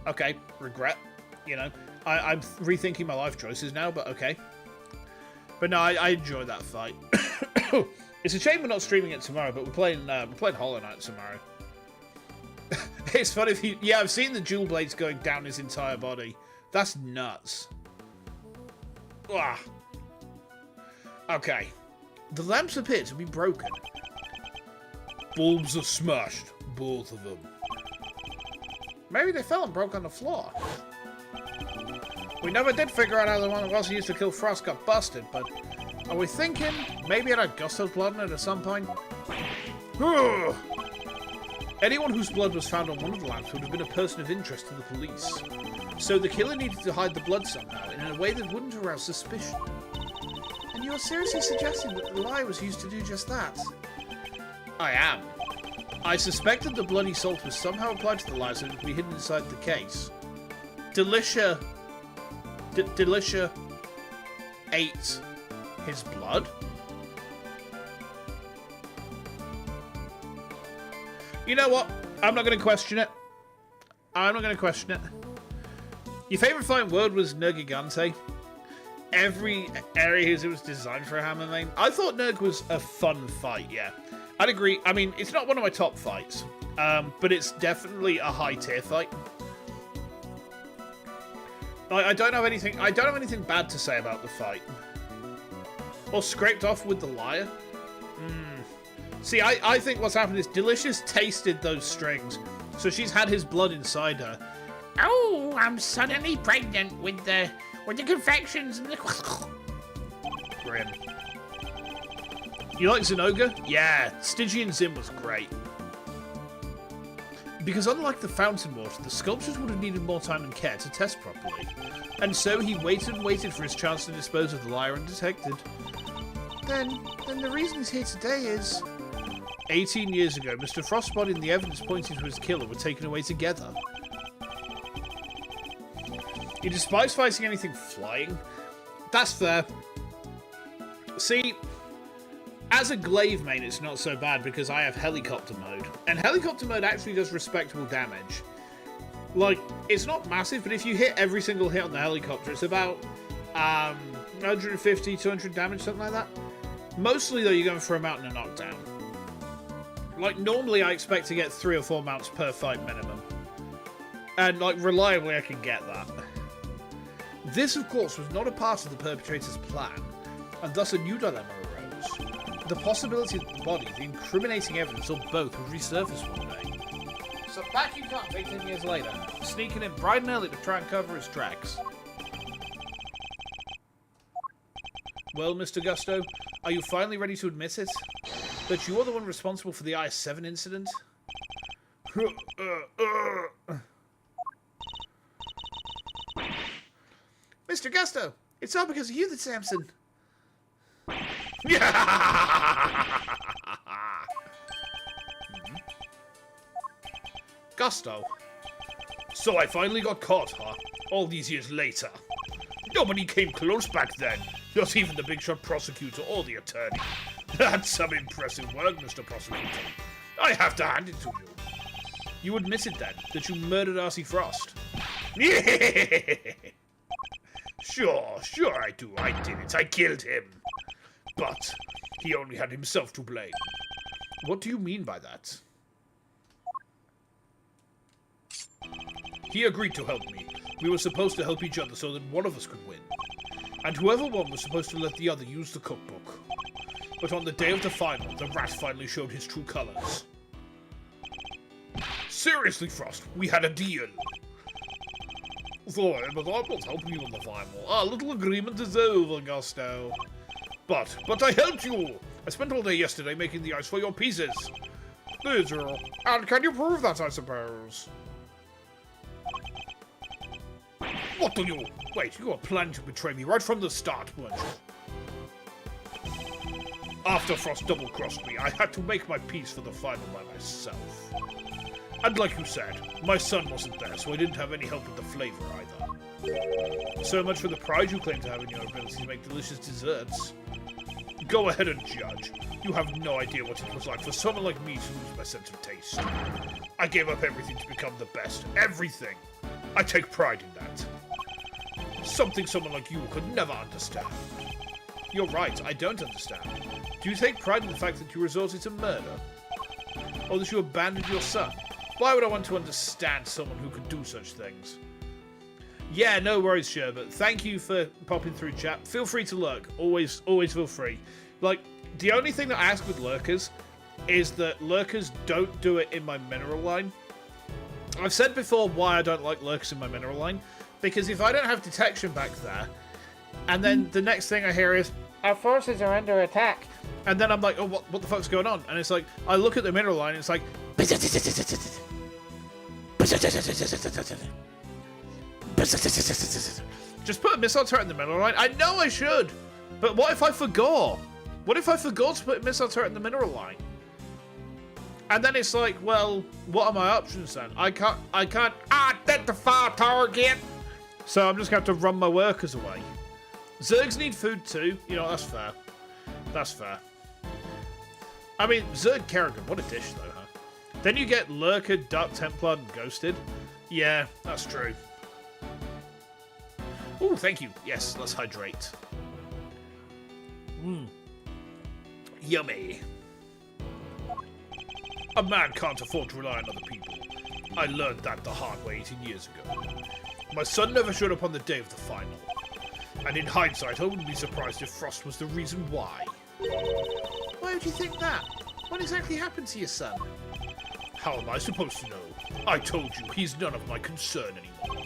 okay, regret. You know, I'm rethinking my life choices now, but okay. But no, I enjoy that fight. It's a shame we're not streaming it tomorrow, but we're playing Hollow Knight tomorrow. It's funny if you... Yeah, I've seen the dual blades going down his entire body. That's nuts. Ah. Okay. The lamps appear to be broken. Bulbs are smashed. Both of them. Maybe they fell and broke on the floor. We never did figure out how the one that was used to kill Frost got busted, but... Are we thinking maybe it had Gusto's blood in it at some point? Anyone whose blood was found on one of the lamps would have been a person of interest to the police. So the killer needed to hide the blood somehow, in a way that wouldn't arouse suspicion. And you're seriously suggesting that the lye was used to do just that? I am. I suspected the bloody salt was somehow applied to the lye so it would be hidden inside the case. Delicia ate his blood? You know what? I'm not going to question it. I'm not going to question it. Your favourite fighting word was Nergigante. Every area it was designed for a hammer main. I thought Nerg was a fun fight, yeah. I'd agree. I mean, it's not one of my top fights, but it's definitely a high tier fight. I don't have anything bad to say about the fight. Or scraped off with the lyre. See, I think what's happened is Delicious tasted those strings, so she's had his blood inside her. Oh, I'm suddenly pregnant with the confections and the... Grim. You like Zenoga? Yeah, Stygian Zim was great. Because unlike the fountain water, the sculptures would have needed more time and care to test properly. And so he waited and waited for his chance to dispose of the lyre undetected. Then the reason he's here today is... 18 years ago, Mr. Frost's body and the evidence pointing to his killer were taken away together. You despise fighting anything flying? That's fair. See, as a glaive main, it's not so bad because I have helicopter mode. And helicopter mode actually does respectable damage. Like, it's not massive, but if you hit every single hit on the helicopter, it's about 150, 200 damage, something like that. Mostly, though, you're going for a mount and a knockdown. Like, normally I expect to get 3 or 4 mounts per fight minimum. And, like, reliably I can get that. This, of course, was not a part of the perpetrator's plan, and thus a new dilemma arose. The possibility that the body, the incriminating evidence, or both would resurface one day. So back he comes 18 years later, sneaking in bright and early to try and cover his tracks. Well, Mr. Gusto, are you finally ready to admit it? That you are the one responsible for the IS-7 incident? Mr. Gusto, it's all because of you that Samson... Gusto. So I finally got caught, huh? All these years later. Nobody came close back then. Not even the big shot prosecutor or the attorney. That's some impressive work, Mr. Prosecutor. I have to hand it to you. You admitted then that you murdered R.C. Frost. Sure I do. I did it. I killed him. But he only had himself to blame. What do you mean by that? He agreed to help me. We were supposed to help each other so that one of us could win. And whoever won was supposed to let the other use the cookbook. But on the day of the final, the rat finally showed his true colors. Seriously, Frost, we had a deal. Sorry, but I'm not helping you in the final. Our little agreement is over, Gusto. But I helped you! I spent all day yesterday making the ice for your pieces. Did you? And can you prove that, I suppose? What do you... Wait, you were planning to betray me right from the start, weren't you? After Frost double-crossed me, I had to make my peace for the final by myself. And like you said, my son wasn't there, so I didn't have any help with the flavor either. So much for the pride you claim to have in your ability to make delicious desserts. Go ahead and judge. You have no idea what it was like for someone like me to lose my sense of taste. I gave up everything to become the best. Everything. I take pride in that. Something someone like you could never understand. You're right, I don't understand. Do you take pride in the fact that you resorted to murder? Or that you abandoned your son? Why would I want to understand someone who could do such things? Yeah, no worries, Sherbert. Thank you for popping through chat. Feel free to lurk. Always feel free. Like, the only thing that I ask with lurkers is that lurkers don't do it in my mineral line. I've said before why I don't like lurkers in my mineral line. Because if I don't have detection back there, and then the next thing I hear is, our forces are under attack. And then I'm like, oh, what the fuck's going on? And it's like, I look at the mineral line and it's like... Just put a missile turret in the mineral line. I know I should! But what if I forgot? What if I forgot to put a missile turret in the mineral line? And then it's like, well, what are my options then? I can't identify target! So I'm just going to have to run my workers away. Zergs need food too. You know, that's fair. That's fair. I mean, Zerg Kerrigan, what a dish though, huh? Then you get Lurker, Dark Templar, and Ghosted. Yeah, that's true. Ooh, thank you. Yes, let's hydrate. Yummy. A man can't afford to rely on other people. I learned that the hard way 18 years ago. My son never showed up on the day of the final. And in hindsight, I wouldn't be surprised if Frost was the reason why. Why would you think that? What exactly happened to your son? How am I supposed to know? I told you, he's none of my concern anymore.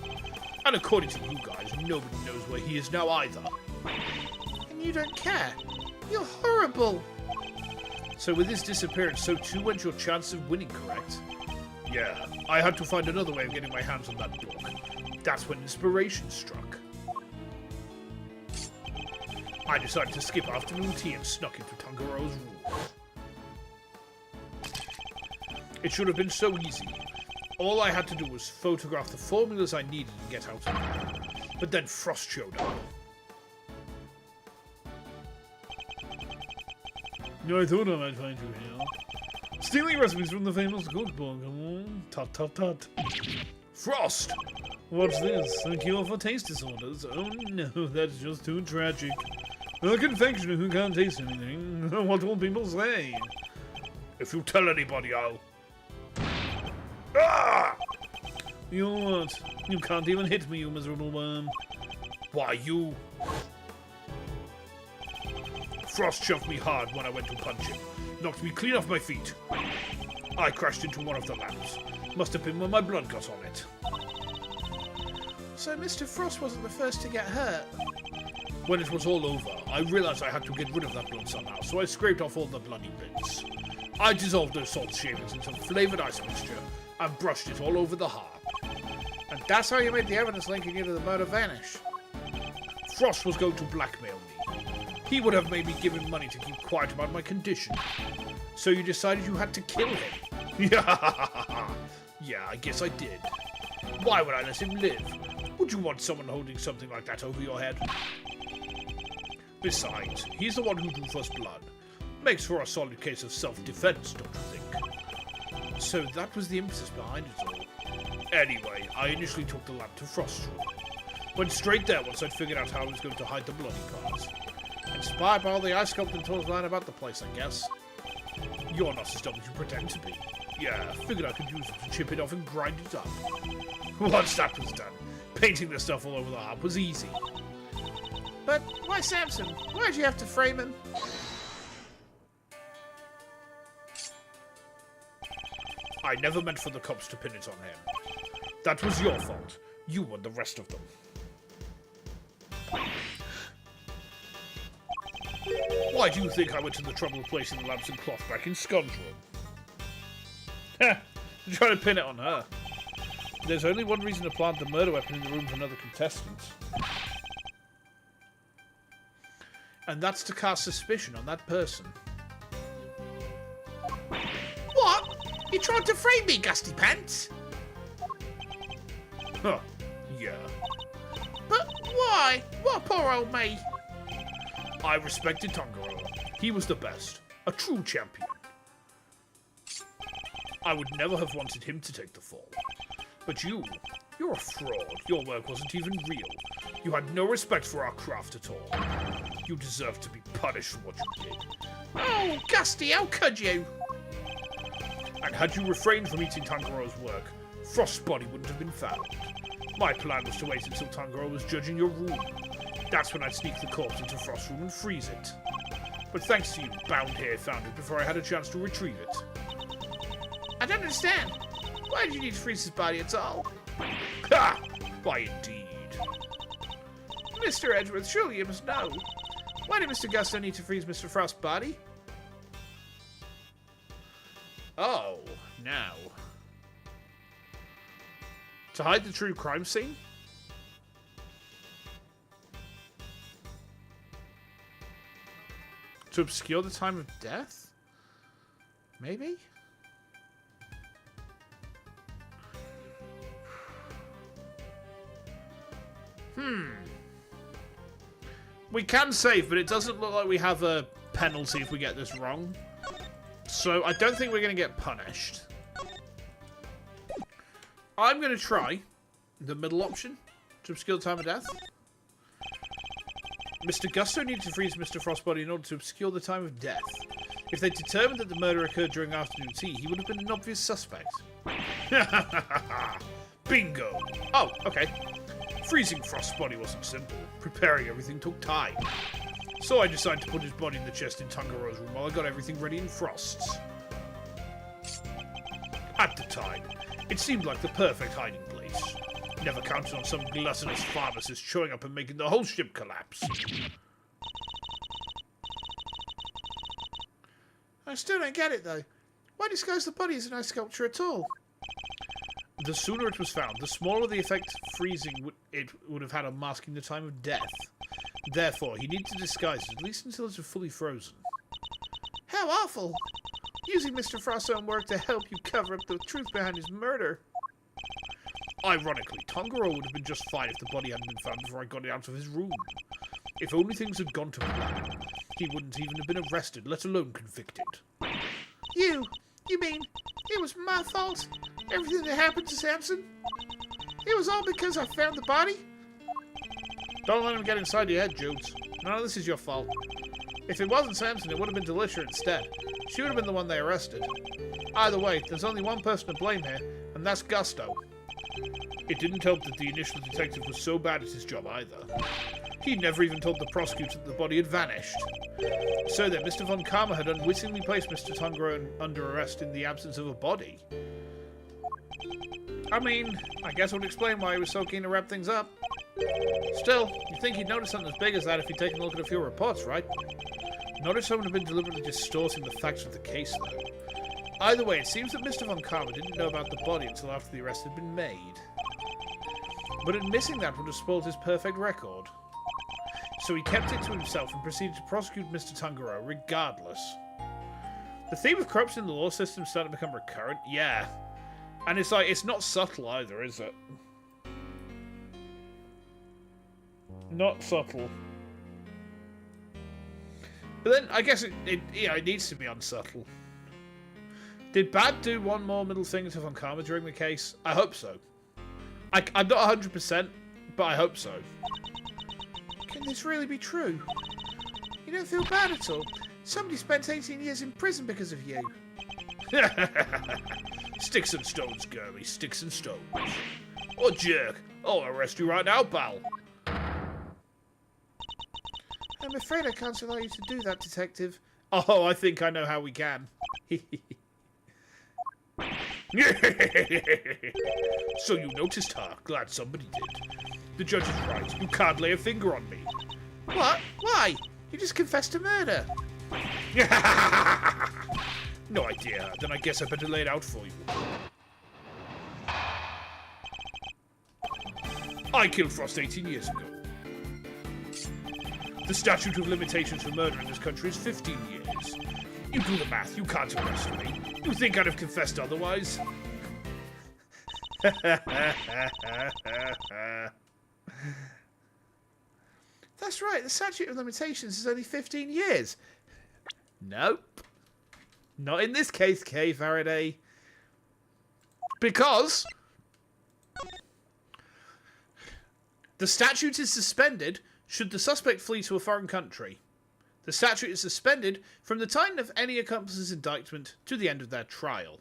And according to you guys, nobody knows where he is now either. And you don't care? You're horrible! So with his disappearance, so too went your chance of winning, correct? Yeah, I had to find another way of getting my hands on that book. That's when inspiration struck. I decided to skip afternoon tea and snuck into Tangaro's room. It should have been so easy. All I had to do was photograph the formulas I needed and get out of there. But then Frost showed up. I thought I might find you here. Stealing recipes from the famous cookbook. Tut tut tut. Frost! What's this? A cure for taste disorders? Oh no, that's just too tragic. A confectioner who can't taste anything. What will people say? If you tell anybody, I'll... Ah! You what? You can't even hit me, you miserable worm. Why, you... Frost shoved me hard when I went to punch him. Knocked me clean off my feet. I crashed into one of the lamps. Must have been when my blood got on it. So Mr. Frost wasn't the first to get hurt? When it was all over, I realized I had to get rid of that blood somehow, so I scraped off all the bloody bits. I dissolved those salt shavings in some flavored ice mixture and brushed it all over the harp. And that's how you made the evidence linking you to the murder vanish? Frost was going to blackmail me. He would have made me give him money to keep quiet about my condition. So you decided you had to kill him? Yeah, I guess I did. Why would I let him live? Would you want someone holding something like that over your head? Besides, he's the one who drew first blood. Makes for a solid case of self-defense, don't you think? So that was the impetus behind it all. Anyway, I initially took the lamp to Frost's room. Went straight there once I'd figured out how I was going to hide the bloody parts. Inspired by all the ice sculpting tools lying about the place, I guess. You're not as dumb as you pretend to be. Yeah, figured I could use it to chip it off and grind it up. Once that was done, painting the stuff all over the harp was easy. But why Samson? Why'd you have to frame him? I never meant for the cops to pin it on him. That was your fault. You and the rest of them. Why do you think I went to the trouble of placing the lamps and cloth back in Scon's room? Heh, I'm trying to pin it on her. There's only one reason to plant the murder weapon in the room for another contestant. And that's to cast suspicion on that person. What? You tried to frame me, Gusty Pants? Huh, yeah. But why? What poor old me? I respected Tangaroa. He was the best. A true champion. I would never have wanted him to take the fall. But you You're a fraud. Your work wasn't even real. You had no respect for our craft at all. You deserve to be punished for what you did. Oh, Gusty, how could you? And had you refrained from eating Tangaro's work, Frost's body wouldn't have been found. My plan was to wait until Tangaro was judging your room. That's when I'd sneak the corpse into Frost's room and freeze it. But thanks to you, Bound here found it before I had a chance to retrieve it. I don't understand. Why did you need to freeze his body at all? Ha! Why indeed. Mr. Edgeworth, surely you must know. Why did Mr. Gusto need to freeze Mr. Frost's body? Oh, now. To hide the true crime scene? To obscure the time of death? Maybe? We can save, but it doesn't look like we have a penalty if we get this wrong. So I don't think we're going to get punished. I'm going to try the middle option to obscure the time of death. Mr. Gusto needed to freeze Mr. Frost's body in order to obscure the time of death. If they determined that the murder occurred during afternoon tea, he would have been an obvious suspect. Bingo! Oh, okay. Freezing Frost's body wasn't simple. Preparing everything took time. So I decided to put his body in the chest in Tangaro's room while I got everything ready in Frost's. At the time, it seemed like the perfect hiding place. Never counted on some gluttonous pharmacist showing up and making the whole ship collapse. I still don't get it, though. Why disguise the body as an ice sculpture at all? The sooner it was found, the smaller the effect freezing it would have had on masking the time of death. Therefore, he needed to disguise it, at least until it was fully frozen. How awful! Using Mr. Frost's own work to help you cover up the truth behind his murder. Ironically, Tangaro would have been just fine if the body hadn't been found before I got it out of his room. If only things had gone to plan, he wouldn't even have been arrested, let alone convicted. You mean it was my fault? Everything that happened to Samson? It was all because I found the body? Don't let him get inside your head, Judes. None of this is your fault. If it wasn't Samson, it would have been Delicia instead. She would have been the one they arrested. Either way, there's only one person to blame here, and that's Gusto. It didn't help that the initial detective was so bad at his job either. He never even told the prosecutor that the body had vanished. So then, Mr. Von Karma had unwittingly placed Mr. Tangaro under arrest in the absence of a body. I mean, I guess it would explain why he was so keen to wrap things up. Still, you'd think he'd notice something as big as that if he'd taken a look at a few reports, right? Not if someone had been deliberately distorting the facts of the case, though. Either way, it seems that Mr. Von Karma didn't know about the body until after the arrest had been made. But missing that would have spoiled his perfect record. So he kept it to himself and proceeded to prosecute Mr. Tangaro regardless. The theme of corruption in the law system is starting to become recurrent. Yeah. And it's like, it's not subtle either, is it? Not subtle. But then, I guess it needs to be unsubtle. Did Bad do one more middle thing to Von Karma during the case? I hope so. I'm not 100%, but I hope so. Can this really be true? You don't feel bad at all. Somebody spent 18 years in prison because of you. Sticks and stones, Gurley. Sticks and stones. Oh, jerk. I'll arrest you right now, pal. I'm afraid I can't allow you to do that, Detective. Oh, I think I know how we can. So you noticed her. Glad somebody did. The judge is right. You can't lay a finger on me. What? Why? You just confessed to murder. No idea. Then I guess I better lay it out for you. I killed Frost 18 years ago. The statute of limitations for murder in this country is 15 years. You do the math. You can't arrest me. You think I'd have confessed otherwise? That's right. The statute of limitations is only 15 years. Nope. Not in this case, Kay Faraday. Because The statute is suspended should the suspect flee to a foreign country. The statute is suspended from the time of any accomplice's indictment to the end of their trial.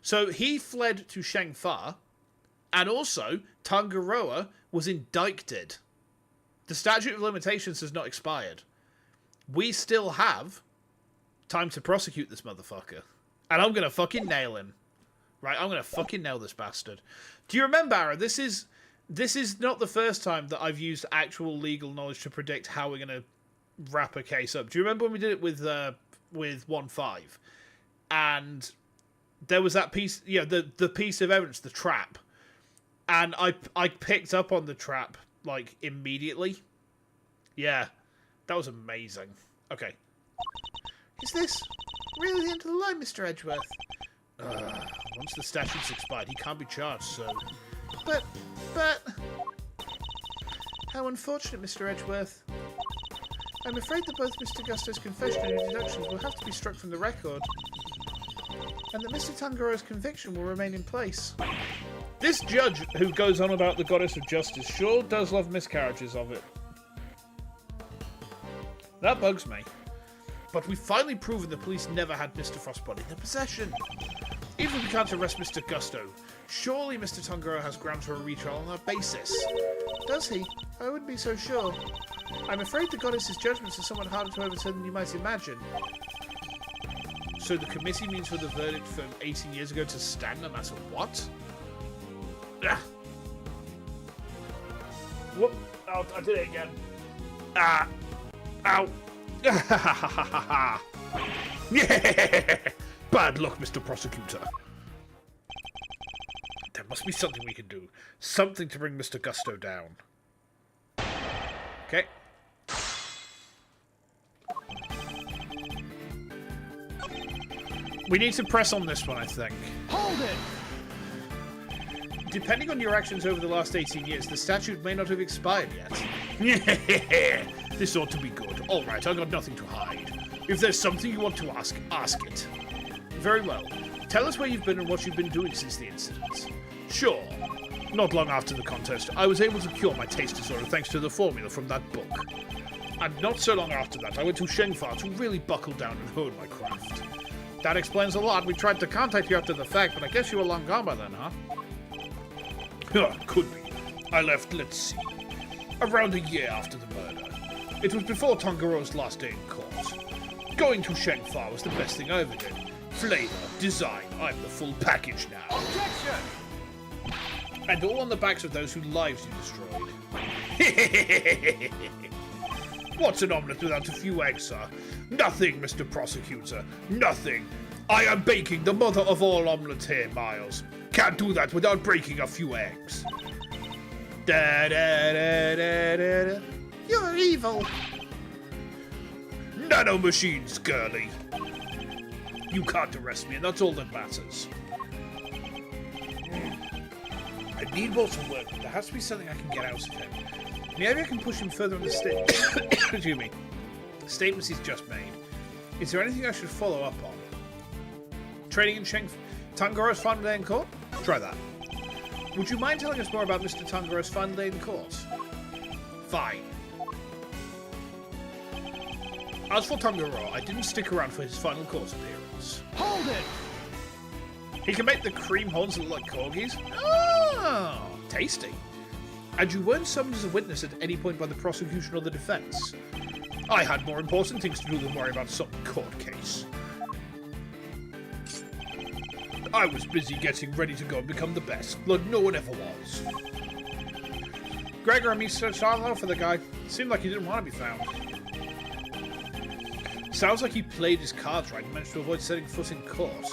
So he fled to Shengfa, and also Tangaroa was indicted. The statute of limitations has not expired. We still have time to prosecute this motherfucker. And I'm going to fucking nail him. Right, I'm going to fucking nail this bastard. Do you remember, Aaron, this is not the first time that I've used actual legal knowledge to predict how we're going to wrap a case up. Do you remember when we did it with 1-5? And there was that piece, the piece of evidence, the trap. And I picked up on the trap, like, immediately. Yeah, that was amazing. Okay. Is this really the end of the line, Mr. Edgeworth? Once the statute's expired, he can't be charged, so... But... How unfortunate, Mr. Edgeworth. I'm afraid that both Mr. Gusto's confession and his deductions will have to be struck from the record, and that Mr. Tangaroa's conviction will remain in place. This judge who goes on about the goddess of justice sure does love miscarriages of it. That bugs me. But we've finally proven the police never had Mr. Frostbody in their possession. Even if we can't arrest Mr. Gusto, surely Mr. Tangaroa has grounds for a retrial on that basis. Does he? I wouldn't be so sure. I'm afraid the goddess's judgments are somewhat harder to overturn than you might imagine. So the committee means for the verdict from 18 years ago to stand no matter what? Ah. Whoop. Oh, I did it again. Ah. Ow. Yeah. Bad luck, Mr. Prosecutor. There must be something we can do. Something to bring Mr. Gusto down. Okay. We need to press on this one, I think. Hold it! Depending on your actions over the last 18 years, the statute may not have expired yet. This ought to be good. Alright, I've got nothing to hide. If there's something you want to ask, ask it. Very well. Tell us where you've been and what you've been doing since the incident. Sure. Not long after the contest, I was able to cure my taste disorder thanks to the formula from that book. And not so long after that, I went to Shengfa to really buckle down and hone my craft. That explains a lot. We tried to contact you after the fact, but I guess you were long gone by then, huh? Could be. I left, let's see, around a year after the murder. It was before Tangaroa's last day in court. Going to Shengfa was the best thing I ever did. Flavor, design, I'm the full package now. Objection! And all on the backs of those whose lives you destroyed. What's an omelette without a few eggs, sir? Nothing, Mr. Prosecutor. Nothing. I am baking the mother of all omelettes here, Miles. Can't do that without breaking a few eggs. Da da da da da da. You're evil! Nanomachines, girly. You can't arrest me, and that's all that matters. I need more to work with. There has to be something I can get out of him. Maybe I can push him further on the excuse me. Statements he's just made. Is there anything I should follow up on? Training in Tangaroa's final day in court? Try that. Would you mind telling us more about Mr. Tangaroa's final day in court? Fine. As for Tangaroa, I didn't stick around for his final court appearance. Hold it! He can make the cream horns look like corgis? Oh, tasty. And you weren't summoned as a witness at any point by the prosecution or the defense. I had more important things to do than worry about some court case. I was busy getting ready to go and become the best, but no one ever was. Gregor and me searched all over for the guy. Seemed like he didn't want to be found. Sounds like he played his cards right and managed to avoid setting foot in court.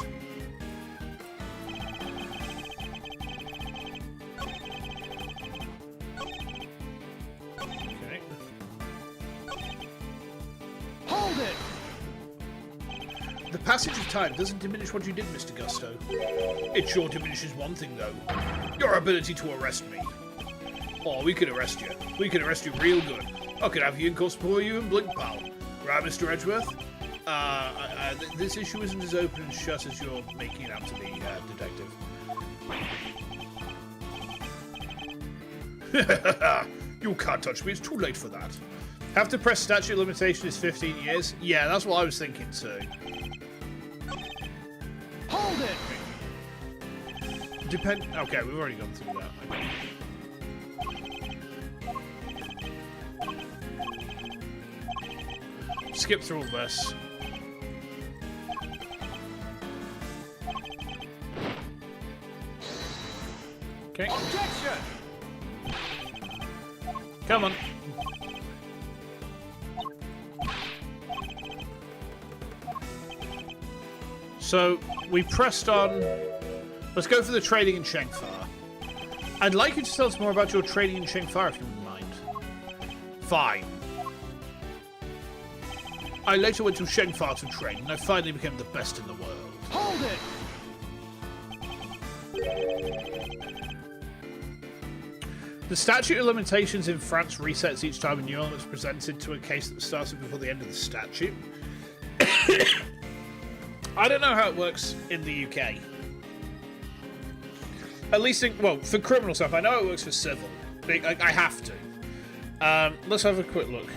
Okay. Hold it! The passage of time doesn't diminish what you did, Mr. Gusto. It sure diminishes one thing, though. Your ability to arrest me. Oh, we could arrest you. We could arrest you real good. I could have you in court before you and blink, pal. Right, Mr. Edgeworth? This issue isn't as open and shut as you're making it out to be, detective. You can't touch me, it's too late for that. Have to press statute limitation is 15 years? Yeah, that's what I was thinking too. Hold it! Okay, we've already gone through that. Okay. Skip through all this. Okay. Objection! Come on. So, we pressed on... Let's go for the trading in Shengfar. I'd like you to tell us more about your trading in Shengfar, if you wouldn't mind. Fine. I later went to Shengfar to train, and I finally became the best in the world. Hold it! The statute of limitations in France resets each time a new element is presented to a case that started before the end of the statute. I don't know how it works in the UK. At least, for criminal stuff, I know it works for civil. I have to. Let's have a quick look.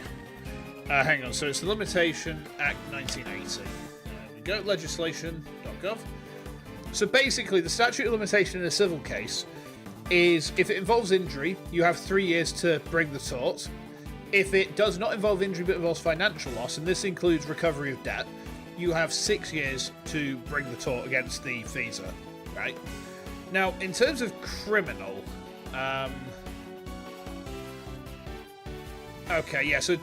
Hang on, so it's the Limitation Act 1980. There we go, legislation.gov. So basically, the statute of limitation in a civil case is, if it involves injury, you have 3 years to bring the tort. If it does not involve injury but involves financial loss, and this includes recovery of debt, you have 6 years to bring the tort against the feeser, right? Now, in terms of criminal, okay, yeah, so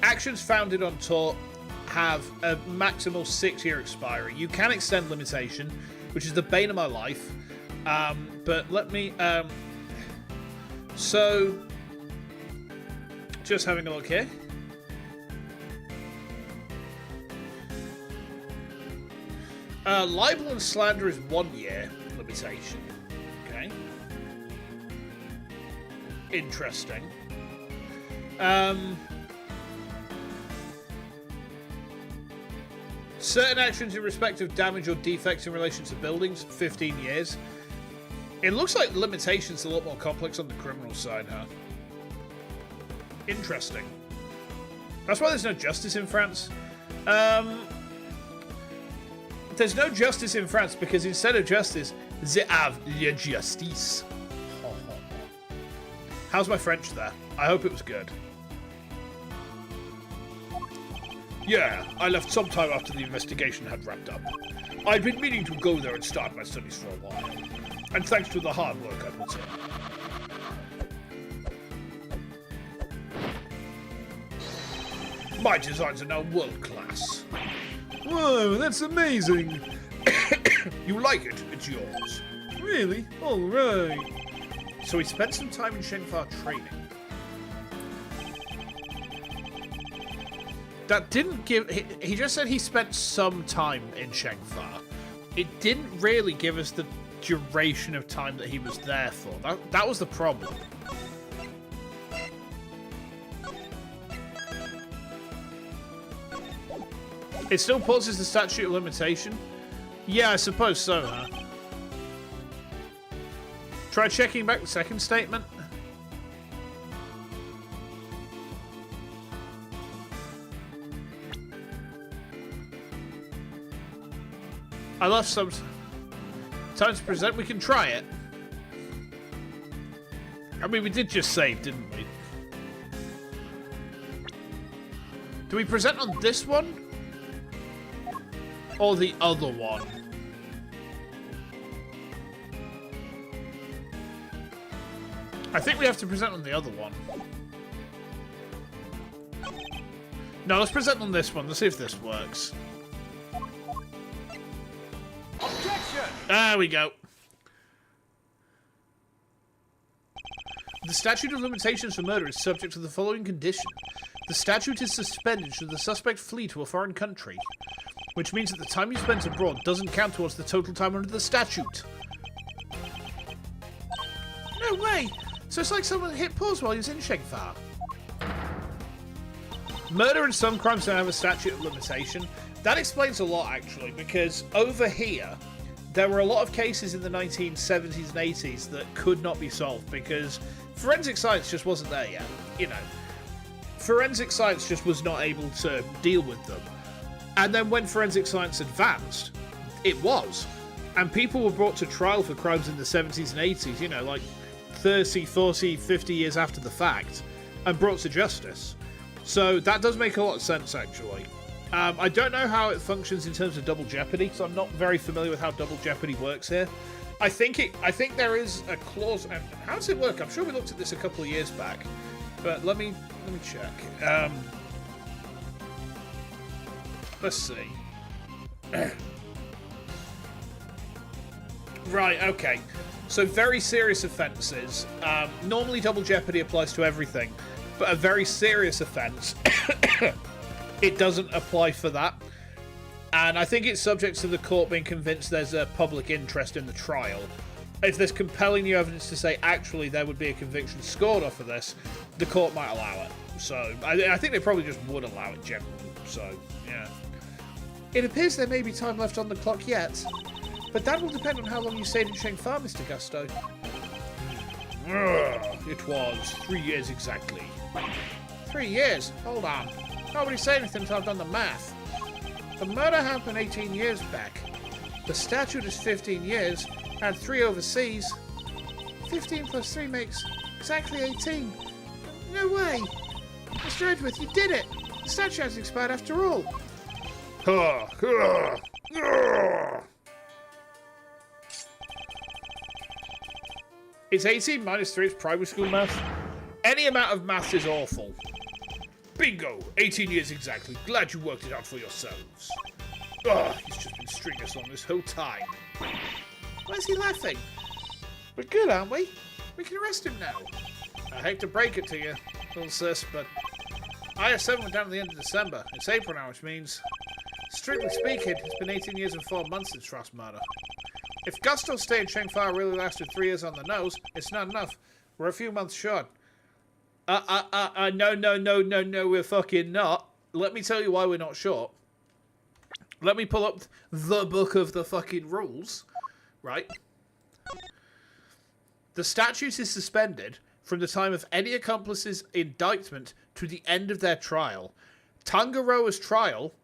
actions founded on tort have a maximal 6-year expiry. You can extend limitation, which is the bane of my life, but let me, so, just having a look here. Libel and slander is 1 year limitation. Okay. Interesting. Certain actions in respect of damage or defects in relation to buildings, 15 years. It looks like limitations a lot more complex on the criminal side, huh? Interesting. That's why there's no justice in France. There's no justice in France because instead of justice, they have la justice. How's my French there? I hope it was good. Yeah, I left some time after the investigation had wrapped up. I'd been meaning to go there and start my studies for a while. And thanks to the hard work I put in. My designs are now world class. Whoa, that's amazing! You like it? It's yours. Really? Alright. So he spent some time in Shengfar training. That didn't give... He just said he spent some time in Shengfar. It didn't really give us the duration of time that he was there for. That was the problem. It still pauses the statute of limitation? Yeah, I suppose so, huh? Try checking back the second statement. I left some time to present. We can try it. I mean, we did just save, didn't we? Do we present on this one? Or the other one? I think we have to present on the other one. No, let's present on this one. Let's see if this works. Objection! There we go. The statute of limitations for murder is subject to the following condition. The statute is suspended should the suspect flee to a foreign country, which means that the time you spent abroad doesn't count towards the total time under the statute. No way! So it's like someone hit pause while he was in Shengfar. Murder and some crimes don't have a statute of limitation. That explains a lot, actually, because over here, there were a lot of cases in the 1970s and 80s that could not be solved because forensic science just wasn't there yet. You know, forensic science just was not able to deal with them. And then when forensic science advanced, it was. And people were brought to trial for crimes in the 70s and 80s, you know, like 30, 40, 50 years after the fact, and brought to justice. So that does make a lot of sense, actually. I don't know how it functions in terms of double jeopardy, so I'm not very familiar with how double jeopardy works here. I think there is a clause. How does it work? I'm sure we looked at this a couple of years back, but let me check. Let's see. Right. Okay. So very serious offences. Normally, double jeopardy applies to everything, but a very serious offence. It doesn't apply for that. And I think it's subject to the court being convinced there's a public interest in the trial. If there's compelling new evidence to say, actually, there would be a conviction scored off of this, the court might allow it. So, I think they probably just would allow it generally. So, yeah. It appears there may be time left on the clock yet, but that will depend on how long you stayed in Sheng Fa, Mr. Gusto. It was 3 years exactly. 3 years? Hold on. Nobody say anything until I've done the math. The murder happened 18 years back. The statute is 15 years, and 3 overseas. 15 plus 3 makes exactly 18. No way! Mr. Edgeworth, you did it! The statute hasn't expired after all. It's 18 minus 3, it's primary school math. Any amount of math is awful. Bingo! 18 years exactly. Glad you worked it out for yourselves. He's just been stringing us on this whole time. Why is he laughing? We're good, aren't we? We can arrest him now. I hate to break it to you, little sis, but IS-7 went down at the end of December. It's April now, which means, strictly speaking, it's been 18 years and 4 months since Frost's murder. If Gusto's stay in Sheng Fa really lasted 3 years on the nose, it's not enough. We're a few months short. No, we're fucking not. Let me tell you why we're not short. Let me pull up the book of the fucking rules, right? The statute is suspended from the time of any accomplice's indictment to the end of their trial. Tangaroa's trial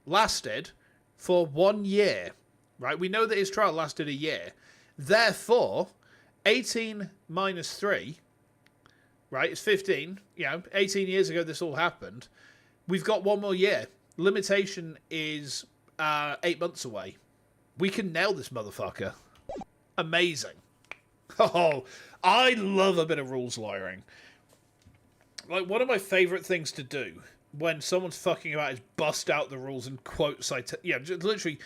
lasted for 1 year, right? We know that his trial lasted a year. Therefore, 18 minus 3... right, it's 15. You know, 18 years ago this all happened. We've got 1 more year. Limitation is 8 months away. We can nail this motherfucker. Amazing. Oh, I love a bit of rules lawyering. Like, one of my favourite things to do when someone's fucking about is bust out the rules and quote cite... yeah, literally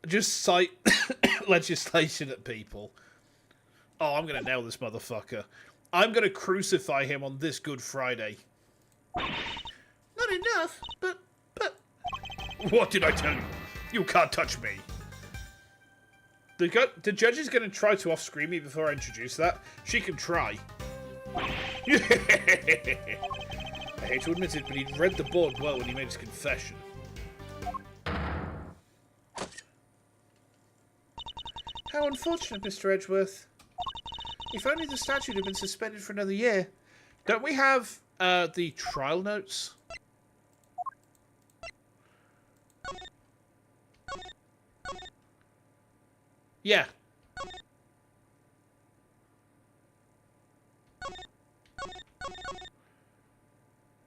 just cite legislation at people. Oh, I'm going to nail this motherfucker. I'm going to crucify him on this Good Friday. Not enough, but... What did I tell you? You can't touch me. The judge is going to try to off-screen me before I introduce that. She can try. I hate to admit it, but he read the board well when he made his confession. How unfortunate, Mr. Edgeworth. If only the statute had been suspended for another year. Don't we have the trial notes? Yeah.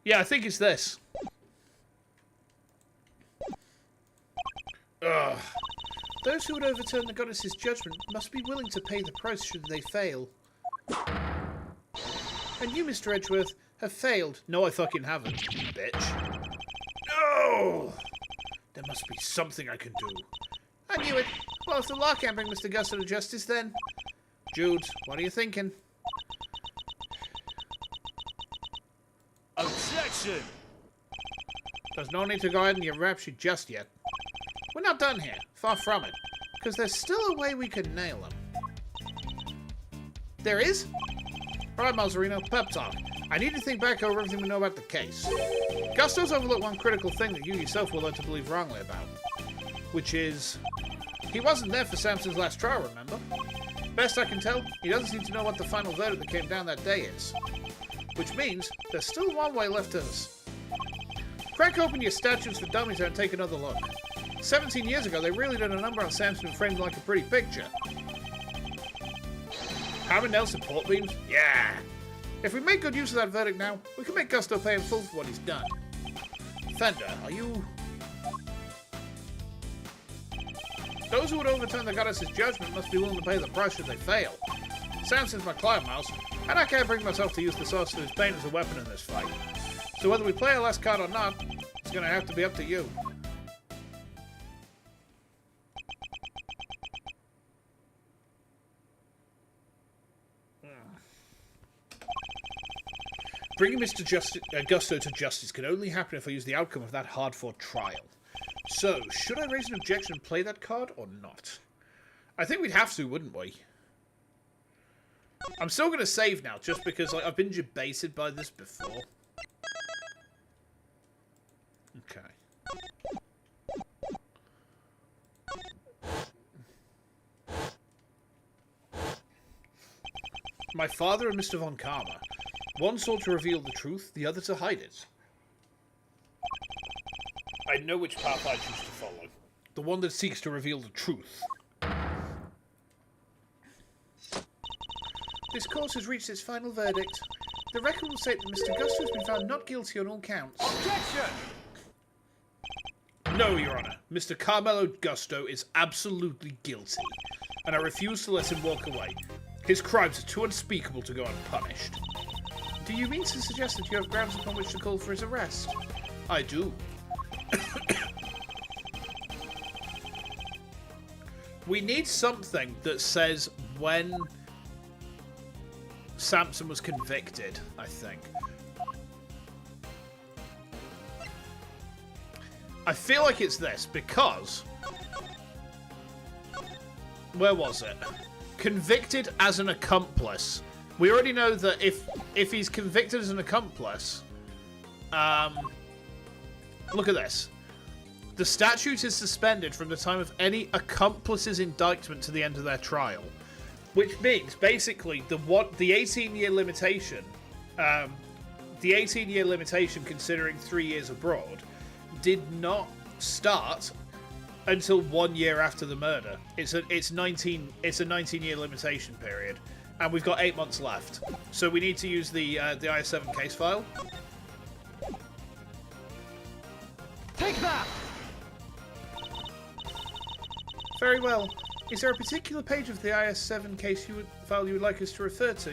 Yeah, I think it's this. Ugh. Those who would overturn the goddess's judgment must be willing to pay the price should they fail. And you, Mr. Edgeworth, have failed. No, I fucking haven't, bitch. No! There must be something I can do. I knew it. Well, if the law can't bring Mr. Gusto to justice, then... Jude, what are you thinking? Objection! There's no need to go ahead and get rap sheet just yet. We're not done here. Far from it. Because there's still a way we could nail him. There is? Alright, Malzarino, pep talk. I need to think back over everything we know about the case. Gusto's overlooked one critical thing that you yourself were led to believe wrongly about. Which is... He wasn't there for Samson's last trial, remember? Best I can tell, he doesn't seem to know what the final verdict that came down that day is. Which means, there's still one way left of us. Crack open your statutes for dummies and take another look. 17 years ago, they really did a number on Samson and framed him like a pretty picture. Hammer nail support beams? Yeah! If we make good use of that verdict now, we can make Gusto pay in full for what he's done. Fender, are you... Those who would overturn the goddess's judgment must be willing to pay the price should they fail. Samson's my client, Miles, and I can't bring myself to use the sorcerer's pain as a weapon in this fight. So whether we play our last card or not, it's gonna have to be up to you. Bringing Mr. Gusto to justice can only happen if I use the outcome of that hard-fought trial. So, should I raise an objection and play that card, or not? I think we'd have to, wouldn't we? I'm still going to save now, just because I've been debated by this before. Okay. My father and Mr. Von Karma. One sought to reveal the truth, the other to hide it. I know which path I choose to follow. The one that seeks to reveal the truth. This course has reached its final verdict. The record will state that Mr. Gusto has been found not guilty on all counts. Objection! No, Your Honor. Mr. Carmelo Gusto is absolutely guilty, and I refuse to let him walk away. His crimes are too unspeakable to go unpunished. Do you mean to suggest that you have grounds upon which to call for his arrest? I do. We need something that says when Samson was convicted, I think. I feel like it's this, because... Where was it? Convicted as an accomplice. We already know that if he's convicted as an accomplice... look at this. The statute is suspended from the time of any accomplice's indictment to the end of their trial. Which means, basically, the 18-year limitation... the 18-year limitation considering 3 years abroad did not start until 1 year after the murder. It's a 19-year limitation period, and we've got 8 months left. So we need to use the IS7 case file. Take that! Very well. Is there a particular page of the IS7 case file you would like us to refer to?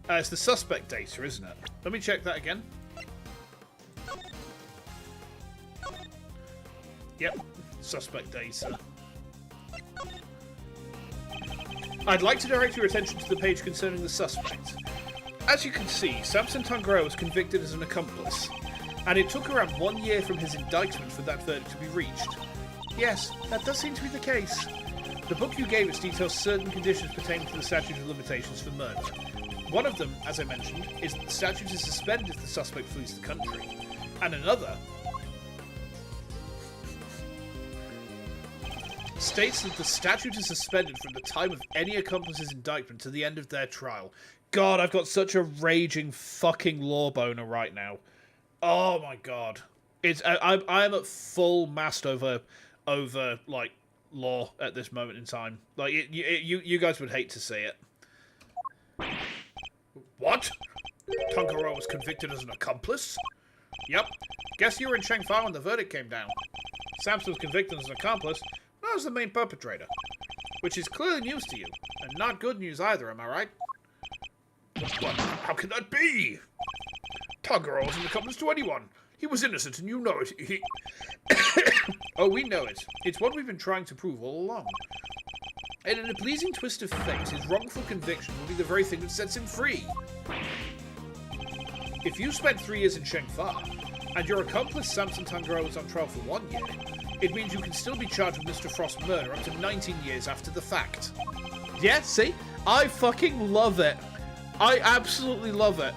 It's the suspect data, isn't it? Let me check that again. Yep, suspect data. I'd like to direct your attention to the page concerning the suspect. As you can see, Samson Tangaroa was convicted as an accomplice, and it took around 1 year from his indictment for that verdict to be reached. Yes, that does seem to be the case. The book you gave us details certain conditions pertaining to the statute of limitations for murder. One of them, as I mentioned, is that the statute is suspended if the suspect flees the country. And another states that the statute is suspended from the time of any accomplice's indictment to the end of their trial. God, I've got such a raging fucking law boner right now. Oh my god. I am at full mast over like law at this moment in time. Like you guys would hate to see it. What? Tangaroa was convicted as an accomplice? Yep. Guess you were in Shangfa when the verdict came down. Samson was convicted as an accomplice. I was the main perpetrator. Which is clearly news to you. And not good news either, am I right? What? How can that be? Tangaroa wasn't an accomplice to anyone. He was innocent, and you know it. He... Oh, we know it. It's what we've been trying to prove all along. And in a pleasing twist of fate, his wrongful conviction will be the very thing that sets him free. If you spent 3 years in Shangfa, and your accomplice Samson Tangaroa was on trial for 1 year, it means you can still be charged with Mr. Frost's murder up to 19 years after the fact. Yeah, see? I fucking love it. I absolutely love it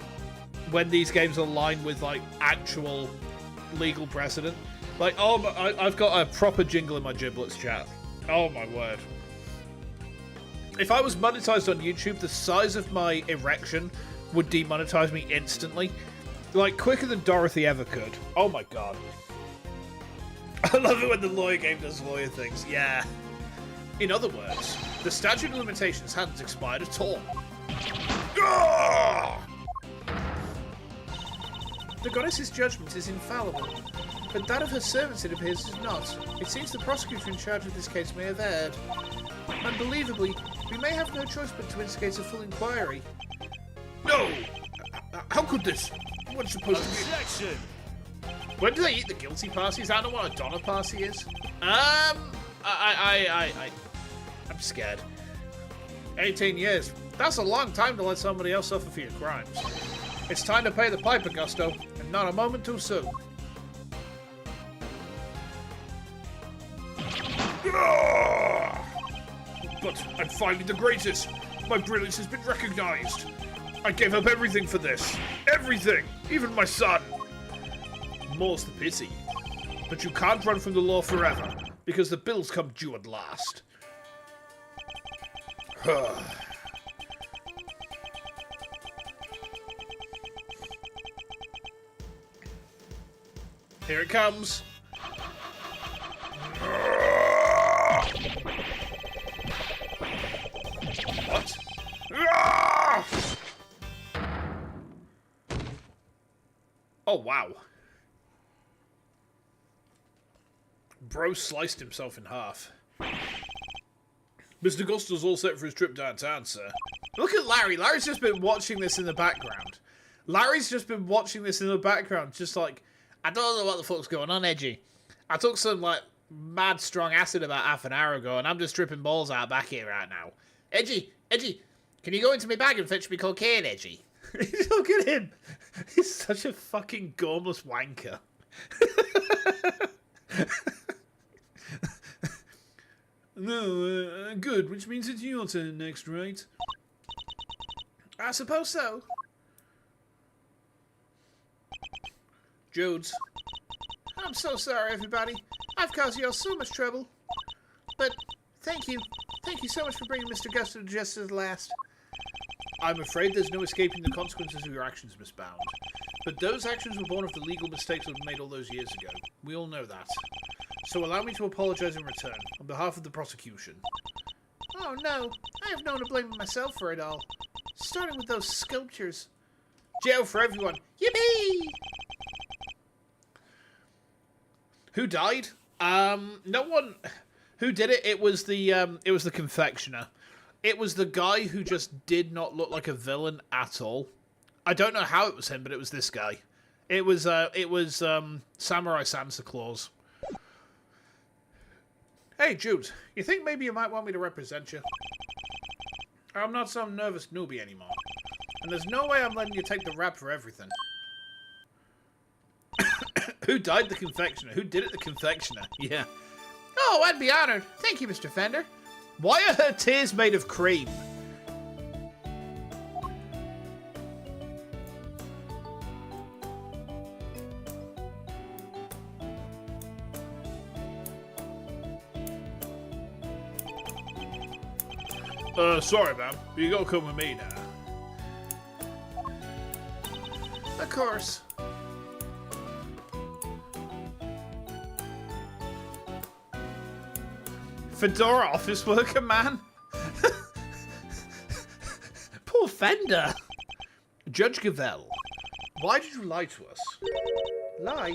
when these games align with, like, actual legal precedent. Like, oh, I've got a proper jingle in my giblets chat. Oh my word. If I was monetized on YouTube, the size of my erection would demonetize me instantly. Like, quicker than Dorothy ever could. Oh my god. I love it when the lawyer game does lawyer things. Yeah. In other words, the statute of limitations hadn't expired at all. The goddess's judgment is infallible, but that of her servants, it appears, is not. It seems the prosecutor in charge of this case may have erred. Unbelievably, we may have no choice but to instigate a full inquiry. No! How could this? What's supposed to be? Objection! When do they eat the guilty parties? I don't know what a Donner party is. I'm scared. 18 years. That's a long time to let somebody else suffer for your crimes. It's time to pay the piper, Gusto, and not a moment too soon. But I'm finally the greatest. My brilliance has been recognized. I gave up everything for this. Everything! Even my son! More's the pity. But you can't run from the law forever, because the bills come due at last. Here it comes. What? Oh, wow. Bro sliced himself in half. Mr. Gusto's all set for his trip downtown, sir. Look at Larry. Larry's just been watching this in the background. Larry's just been watching this in the background, just like, I don't know what the fuck's going on, Edgy. I took some, like, mad strong acid about half an hour ago, and I'm just tripping balls out back here right now. Edgy, can you go into my bag and fetch me cocaine, Edgy? Look at him. He's such a fucking gormless wanker. No, good, which means it's your turn next, right? I suppose so. Judes. I'm so sorry, everybody. I've caused you all so much trouble. But thank you. Thank you so much for bringing Mr. Gusto to justice at last. I'm afraid there's no escaping the consequences of your actions, Miss Bound. But those actions were born of the legal mistakes that were made all those years ago. We all know that. So allow me to apologize in return, on behalf of the prosecution. Oh no, I have no one to blame myself for it all. Starting with those sculptures. Jail for everyone. Yippee! Who died? No one. Who did it? It was the confectioner. It was the guy who just did not look like a villain at all. I don't know how it was him, but it was this guy. It was Samurai Santa Claus. Hey, Jude, you think maybe you might want me to represent you? I'm not some nervous newbie anymore. And there's no way I'm letting you take the rap for everything. Who died? The confectioner. Who did it? The confectioner. Yeah. Oh, I'd be honored. Thank you, Mr. Fender. Why are her tears made of cream? Sorry, ma'am. You gotta come with me now. Of course. Fedora office worker, man. Poor Fender. Judge Gavell, why did you lie to us? Lie?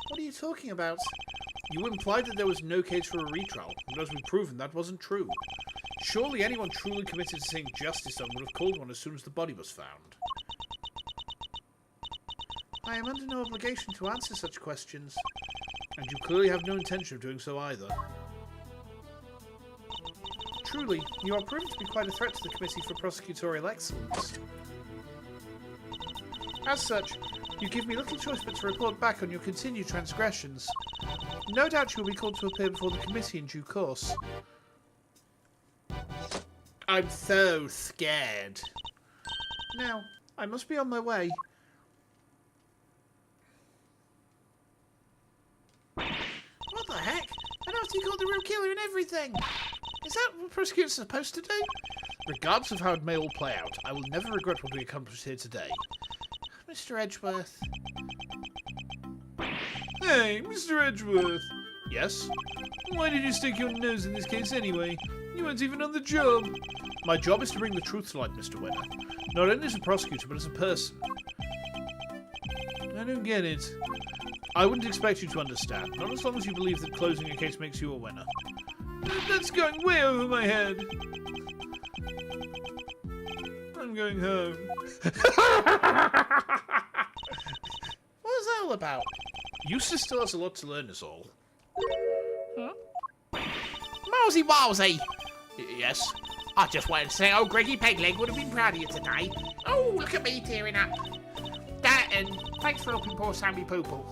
What are you talking about? You implied that there was no case for a retrial, but as we've proven, that wasn't true. Surely anyone truly committed to seeing justice done would have called one as soon as the body was found. I am under no obligation to answer such questions. And you clearly have no intention of doing so either. Truly, you are proving to be quite a threat to the Committee for Prosecutorial Excellence. As such, you give me little choice but to report back on your continued transgressions. No doubt you will be called to appear before the committee in due course. I'm so scared. Now, I must be on my way. What the heck? I don't have after you caught the real killer and everything. Is that what prosecutors are supposed to do? Regardless of how it may all play out, I will never regret what we accomplished here today. Mr. Edgeworth. Hey, Mr. Edgeworth. Yes? Why did you stick your nose in this case anyway? You weren't even on the job. My job is to bring the truth to light, Mr. Wenner. Not only as a prosecutor, but as a person. I don't get it. I wouldn't expect you to understand. Not as long as you believe that closing a case makes you a winner. That's going way over my head. I'm going home. What was that all about? Eustace still has a lot to learn, is all. Mousy Wowsy! Yes? I just wanted to say, oh, Greggy Pegleg would have been proud of you today. Oh, look at me tearing up. That, and thanks for helping poor Sammy Poople.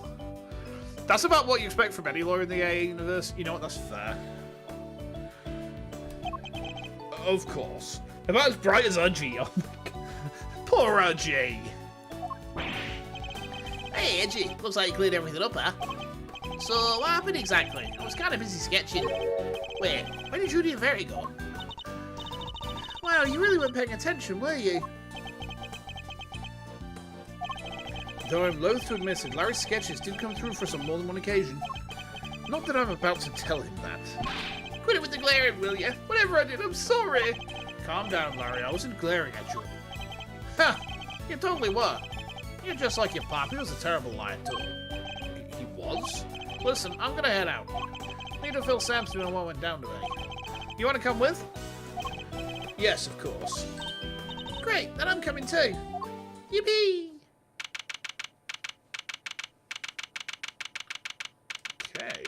That's about what you expect from any lawyer in the AA universe. You know what, that's fair. Of course. About as bright as Udgy. Oh my God. Poor Udgy. Hey, Edgy, looks like you cleared everything up, huh? So, what happened exactly? I was kind of busy sketching. Wait, where did Judy and Verity go? Wow, you really weren't paying attention, were you? Though I'm loath to admit it, Larry's sketches did come through for us on more than one occasion. Not that I'm about to tell him that. Quit it with the glaring, will you? Whatever I did, I'm sorry. Calm down, Larry. I wasn't glaring at you. Ha! You totally were. You're just like your pop. He was a terrible liar, too. He was? Listen, I'm gonna head out. Need to fill Samson on what went down today. You want to come with? Yes, of course. Great, then I'm coming too. Yippee! Okay.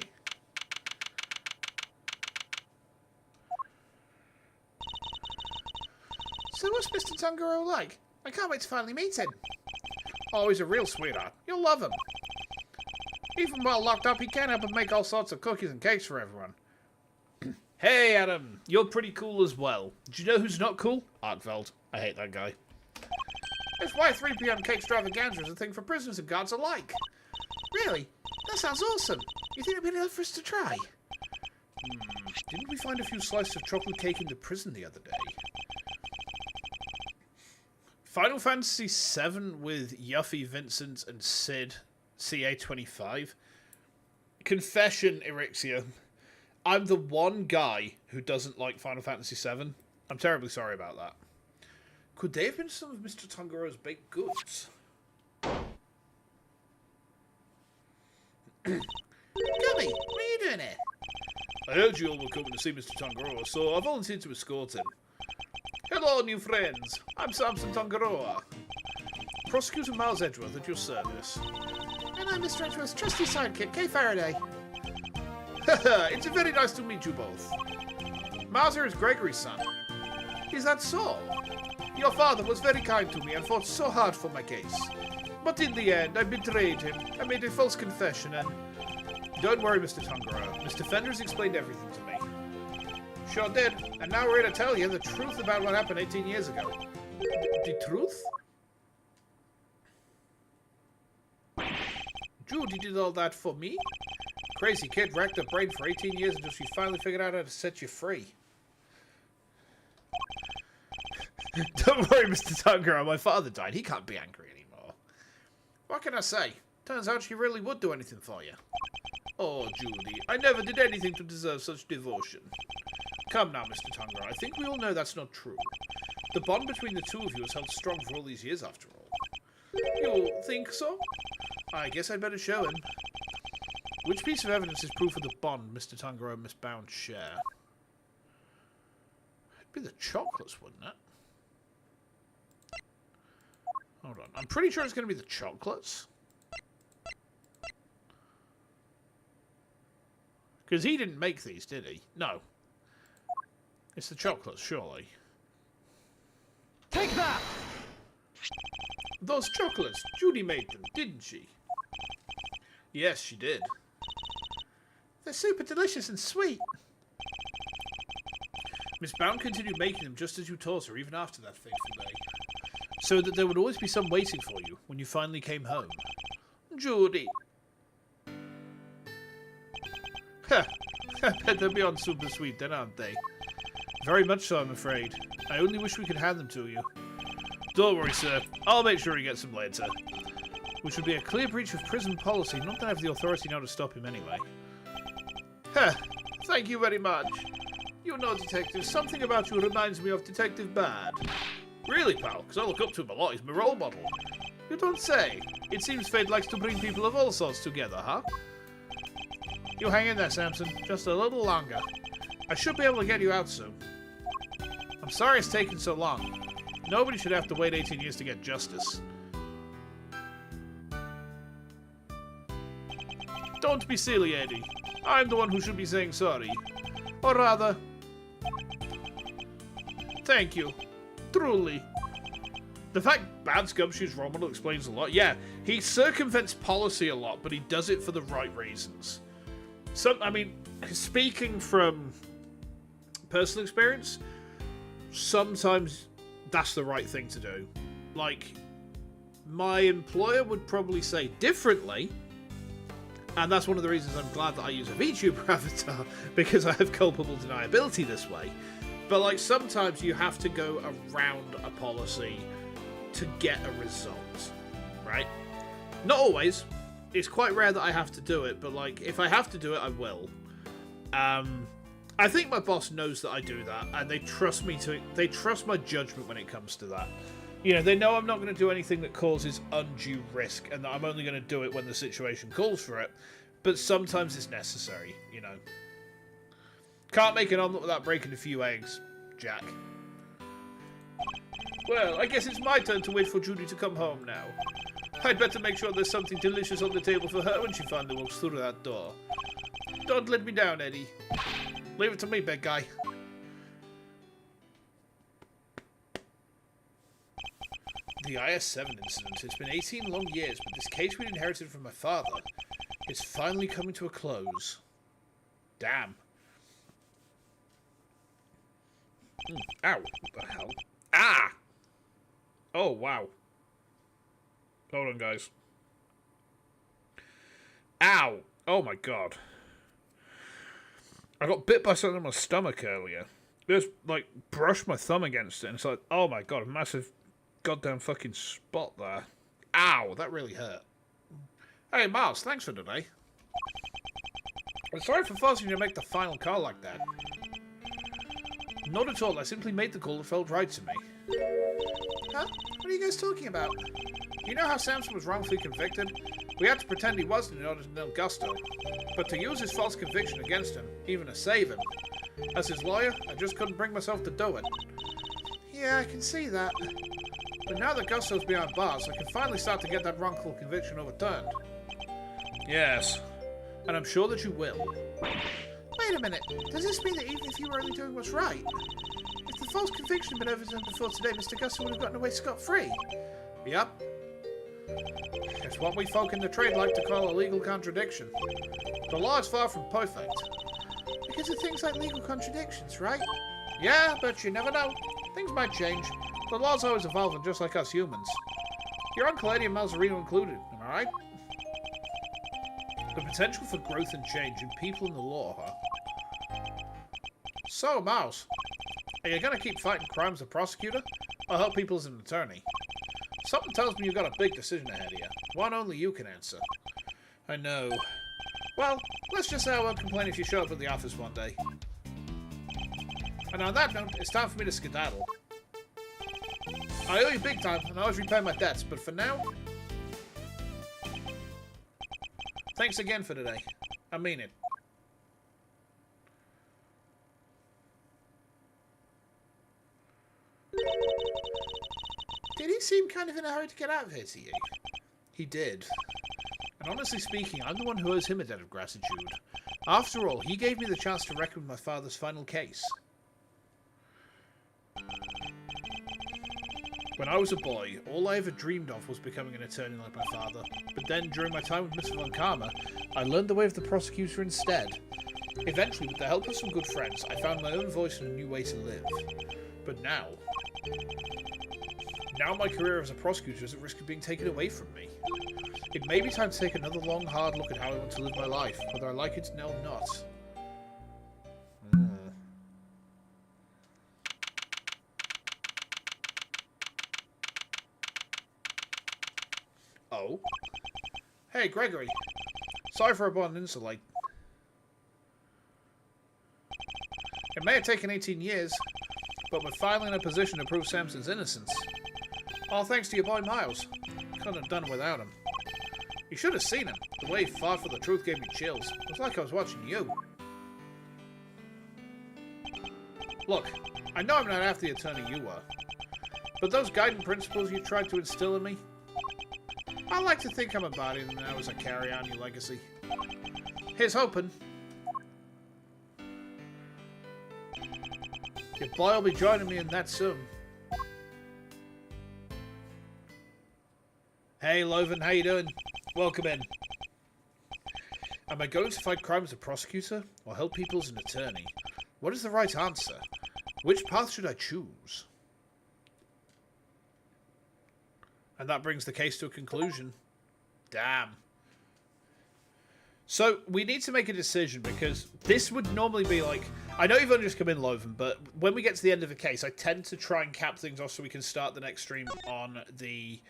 So what's Mr. Tungaro like? I can't wait to finally meet him. Oh, he's a real sweetheart. You'll love him. Even while locked up, he can't help but make all sorts of cookies and cakes for everyone. Hey, Adam. You're pretty cool as well. Do you know who's not cool? Arkveld. I hate that guy. That's why 3 p.m. cake extravaganza is a thing for prisoners and guards alike. Really? That sounds awesome. You think it'd be enough for us to try? Didn't we find a few slices of chocolate cake in the prison the other day? Final Fantasy VII with Yuffie, Vincent, and Sid, CA25. Confession, Erixia. I'm the one guy who doesn't like Final Fantasy VII. I'm terribly sorry about that. Could they have been some of Mr. Tangaro's baked goods? Gummy, what are you doing here? I heard you all were coming to see Mr. Tangaro, so I volunteered to escort him. Hello, new friends. I'm Samson Tangaroa. Prosecutor Miles Edgeworth at your service. And I'm Mr. Edgeworth's trusty sidekick, Kay Faraday. It's very nice to meet you both. Mauser is Gregory's son. Is that so? Your father was very kind to me and fought so hard for my case. But in the end, I betrayed him. I made a false confession and... Don't worry, Mr. Tangaro. Mr. Fender's explained everything to me. Sure did. And now we're here to tell you the truth about what happened 18 years ago. The truth? Judy did all that for me? Crazy kid racked her brain for 18 years until she finally figured out how to set you free. Don't worry, Mr. Tangaro. My father died. He can't be angry anymore. What can I say? Turns out she really would do anything for you. Oh, Judy, I never did anything to deserve such devotion. Come now, Mr. Tangaro. I think we all know that's not true. The bond between the two of you has held strong for all these years, after all. You think so? I guess I'd better show him. Which piece of evidence is proof of the bond Mr. Tangaro and Miss Bound share? It'd be the chocolates, wouldn't it? Hold on. I'm pretty sure it's going to be the chocolates. Because he didn't make these, did he? No. It's the chocolates, surely. Take that! Those chocolates. Judy made them, didn't she? Yes, she did. They're super delicious and sweet. Miss Bound continued making them just as you taught her, even after that fateful day. So that there would always be some waiting for you when you finally came home. Judy. I bet they're beyond super sweet then, aren't they? Very much so, I'm afraid. I only wish we could hand them to you. Don't worry, sir. I'll make sure he gets them later. Which would be a clear breach of prison policy, not that I have the authority now to stop him anyway. Huh. Thank you very much. You know, Detective, something about you reminds me of Detective Bad. Really, pal? Because I look up to him a lot. He's my role model. You don't say. It seems fate likes to bring people of all sorts together, huh? You hang in there, Samson. Just a little longer. I should be able to get you out soon. I'm sorry it's taken so long. Nobody should have to wait 18 years to get justice. Don't be silly, Eddie. I'm the one who should be saying sorry. Or rather... Thank you. Truly. The fact Bad Scumshoe's role model explains a lot. Yeah, he circumvents policy a lot, but he does it for the right reasons. I mean, speaking from personal experience, sometimes that's the right thing to do. Like, my employer would probably say differently, and that's one of the reasons I'm glad that I use a VTuber avatar, because I have culpable deniability this way. But, like, sometimes you have to go around a policy to get a result, right? Not always. It's quite rare that I have to do it, but, like, if I have to do it, I will. I think my boss knows that I do that, and they trust my judgment when it comes to that. You know, they know I'm not going to do anything that causes undue risk, and that I'm only going to do it when the situation calls for it. But sometimes it's necessary, you know. Can't make an omelette without breaking a few eggs, Jack. Well, I guess it's my turn to wait for Judy to come home now. I'd better make sure there's something delicious on the table for her when she finally walks through that door. Don't let me down, Eddie. Leave it to me, big guy. The IS-7 incident. It's been 18 long years, but this case we inherited from my father is finally coming to a close. Damn. Ow. What the hell? Ah! Oh, wow. Hold on, guys. Ow! Oh my god. I got bit by something on my stomach earlier. Just, like, brushed my thumb against it, and it's like, oh my god, a massive goddamn fucking spot there. Ow! That really hurt. Hey, Miles, thanks for today. I'm sorry for forcing you to make the final call like that. Not at all, I simply made the call that felt right to me. Huh? What are you guys talking about? You know how Samson was wrongfully convicted? We had to pretend he wasn't in order to nail Gusto. But to use his false conviction against him, even to save him, as his lawyer, I just couldn't bring myself to do it. Yeah, I can see that. But now that Gusto's behind bars, I can finally start to get that wrongful conviction overturned. Yes, and I'm sure that you will. Wait a minute. Does this mean that even if you were only doing what's right, if the false conviction had been overturned before today, Mr. Gusto would have gotten away scot-free? Yep. It's what we folk in the trade like to call a legal contradiction. The law is far from perfect. Because of things like legal contradictions, right? Yeah, but you never know. Things might change. The law's always evolving, just like us humans. Your Uncle Eddie and Malzarino included, am I right? The potential for growth and change in people in the law, huh? So, Mouse, are you going to keep fighting crime as a prosecutor, or help people as an attorney? Something tells me you've got a big decision ahead of you. One only you can answer. I know. Well, let's just say I won't complain if you show up at the office one day. And on that note, it's time for me to skedaddle. I owe you big time, and I always repay my debts, but for now... Thanks again for today. I mean it. Did he seem kind of in a hurry to get out of here to you? He did. And honestly speaking, I'm the one who owes him a debt of gratitude. After all, he gave me the chance to reckon with my father's final case. When I was a boy, all I ever dreamed of was becoming an attorney like my father. But then, during my time with Mr. Von Karma, I learned the way of the prosecutor instead. Eventually, with the help of some good friends, I found my own voice and a new way to live. But now my career as a prosecutor is at risk of being taken away from me. It may be time to take another long, hard look at how I want to live my life, whether I like it or not. Oh? Hey, Gregory. Sorry for abandoning so late. It may have taken 18 years, but we're finally in a position to prove Samson's innocence. All thanks to your boy Miles. Couldn't have done it without him. You should have seen him. The way he fought for the truth gave me chills. It was like I was watching you. Look, I know I'm not half the attorney you were, but those guiding principles you tried to instill in me, I like to think I'm embodying them now as I carry on your legacy. Here's hoping. Your boy will be joining me in that soon. Hey, Loven, how you doing? Welcome in. Am I going to fight crime as a prosecutor, or help people as an attorney? What is the right answer? Which path should I choose? And that brings the case to a conclusion. Damn. So, we need to make a decision, because this would normally be like... I know you've only just come in, Loven, but when we get to the end of a case, I tend to try and cap things off so we can start the next stream on the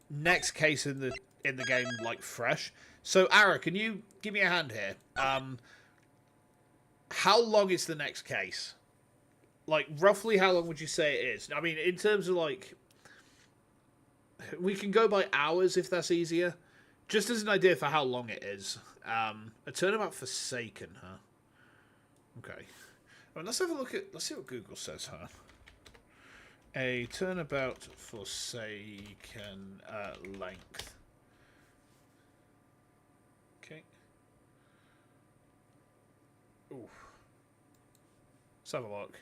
next case in the game, like, fresh. So, Ara, can you give me a hand here? How long is the next case? Like, roughly how long would you say it is? I mean, in terms of, like... We can go by hours if that's easier. Just as an idea for how long it is. A turnabout Forsaken, huh? Okay. I mean, let's have a look at... Let's see what Google says, huh? A turnabout Forsaken length. Okay. Ooh. Let's have a look.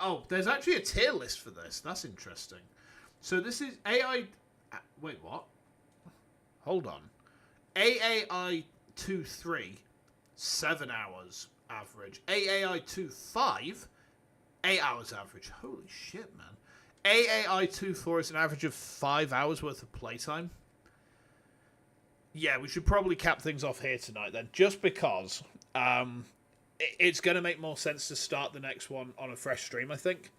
Oh, there's actually a tier list for this. That's interesting. So this is AI... Wait, what? Hold on. AAI 2.3, 7 hours average. AAI 2.5, 8 hours average. Holy shit, man. AAI 2.4 is an average of 5 hours worth of playtime. Yeah, we should probably cap things off here tonight then, just because it's going to make more sense to start the next one on a fresh stream, I think.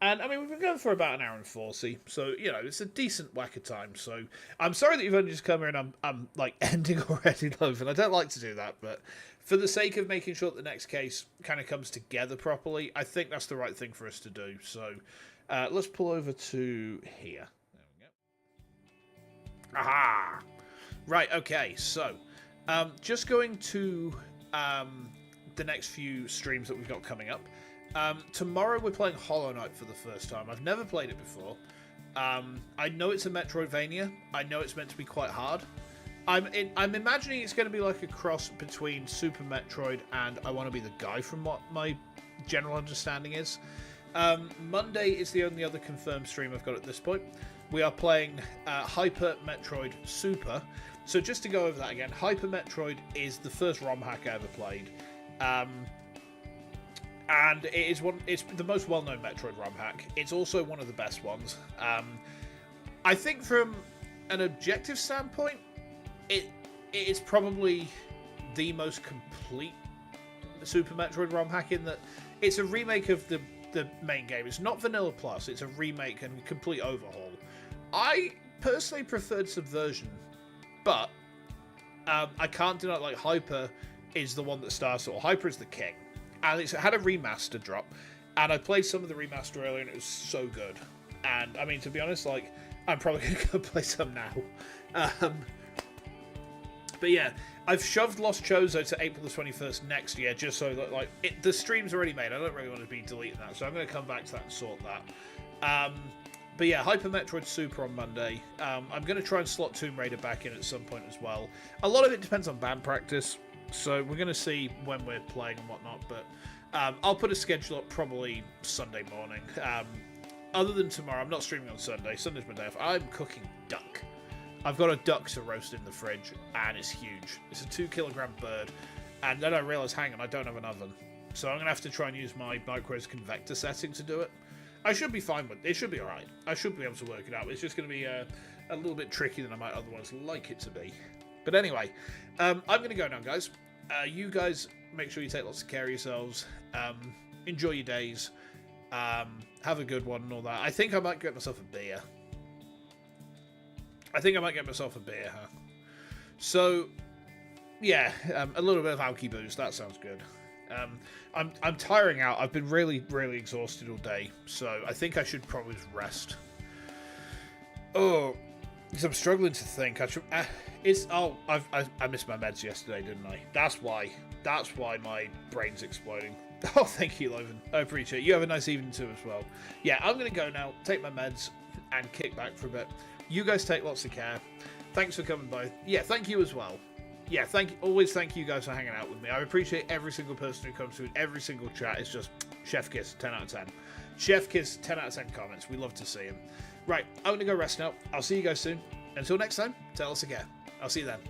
And, I mean, we've been going for about an hour and 40, so, you know, it's a decent whack of time. So, I'm sorry that you've only just come here and I'm like, ending already, Loven. I don't like to do that, but for the sake of making sure that the next case kind of comes together properly, I think that's the right thing for us to do. So, let's pull over to here. There we go. Aha! Right, okay, so, just going to the next few streams that we've got coming up. Tomorrow we're playing Hollow Knight for the first time. I've never played it before. I know it's a Metroidvania. I know it's meant to be quite hard. I'm imagining it's going to be like a cross between Super Metroid and I Want to Be the Guy, from what my general understanding is. Monday is the only other confirmed stream I've got at this point. We are playing Hyper Metroid Super. So just to go over that again, Hyper Metroid is the first ROM hack I ever played. And it's the most well-known Metroid ROM hack. It's also one of the best ones. I think from an objective standpoint, it is probably the most complete Super Metroid ROM hack in that it's a remake of the main game. It's not Vanilla Plus, it's a remake and complete overhaul. I personally preferred Subversion, but I can't deny, like, Hyper is the one that starts it all. Hyper is the king. And it had a remaster drop, and I played some of the remaster earlier, and it was so good. And, I mean, to be honest, like, I'm probably going to go play some now. But yeah, I've shoved Lost Chozo to April the 21st next year, just so that, like, the stream's already made. I don't really want to be deleting that, so I'm going to come back to that and sort that. But yeah, Hyper Metroid Super on Monday. I'm going to try and slot Tomb Raider back in at some point as well. A lot of it depends on band practice. So we're going to see when we're playing and whatnot, but I'll put a schedule up probably Sunday morning. Other than tomorrow, I'm not streaming on Sunday. Sunday's my day off. I'm cooking duck. I've got a duck to roast in the fridge, and it's huge. It's a 2-kilogram bird, and then I realise, hang on, I don't have an oven. So I'm going to have to try and use my microwave's convector setting to do it. I should be fine with it. It should be alright. I should be able to work it out. It's just going to be a little bit tricky than I might otherwise like it to be. But anyway, I'm going to go now, guys. You guys, make sure you take lots of care of yourselves. Enjoy your days. Have a good one and all that. I think I might get myself a beer. I think I might get myself a beer, huh? So, yeah, a little bit of alky booze. That sounds good. I'm tiring out. I've been really, really exhausted all day, so I think I should probably just rest. Oh, because I'm struggling to think. I missed my meds yesterday, didn't I? That's why. That's why my brain's exploding. Oh, thank you, Loven. I appreciate it. You have a nice evening too as well. Yeah, I'm going to go now, take my meds, and kick back for a bit. You guys take lots of care. Thanks for coming by. Yeah, thank you as well. Yeah, always thank you guys for hanging out with me. I appreciate every single person who comes through. Every single chat. It's just chef kiss, 10 out of 10. Chef kiss, 10 out of 10 comments. We love to see him. Right, I'm going to go rest now. I'll see you guys soon. Until next time, tell us again. I'll see you then.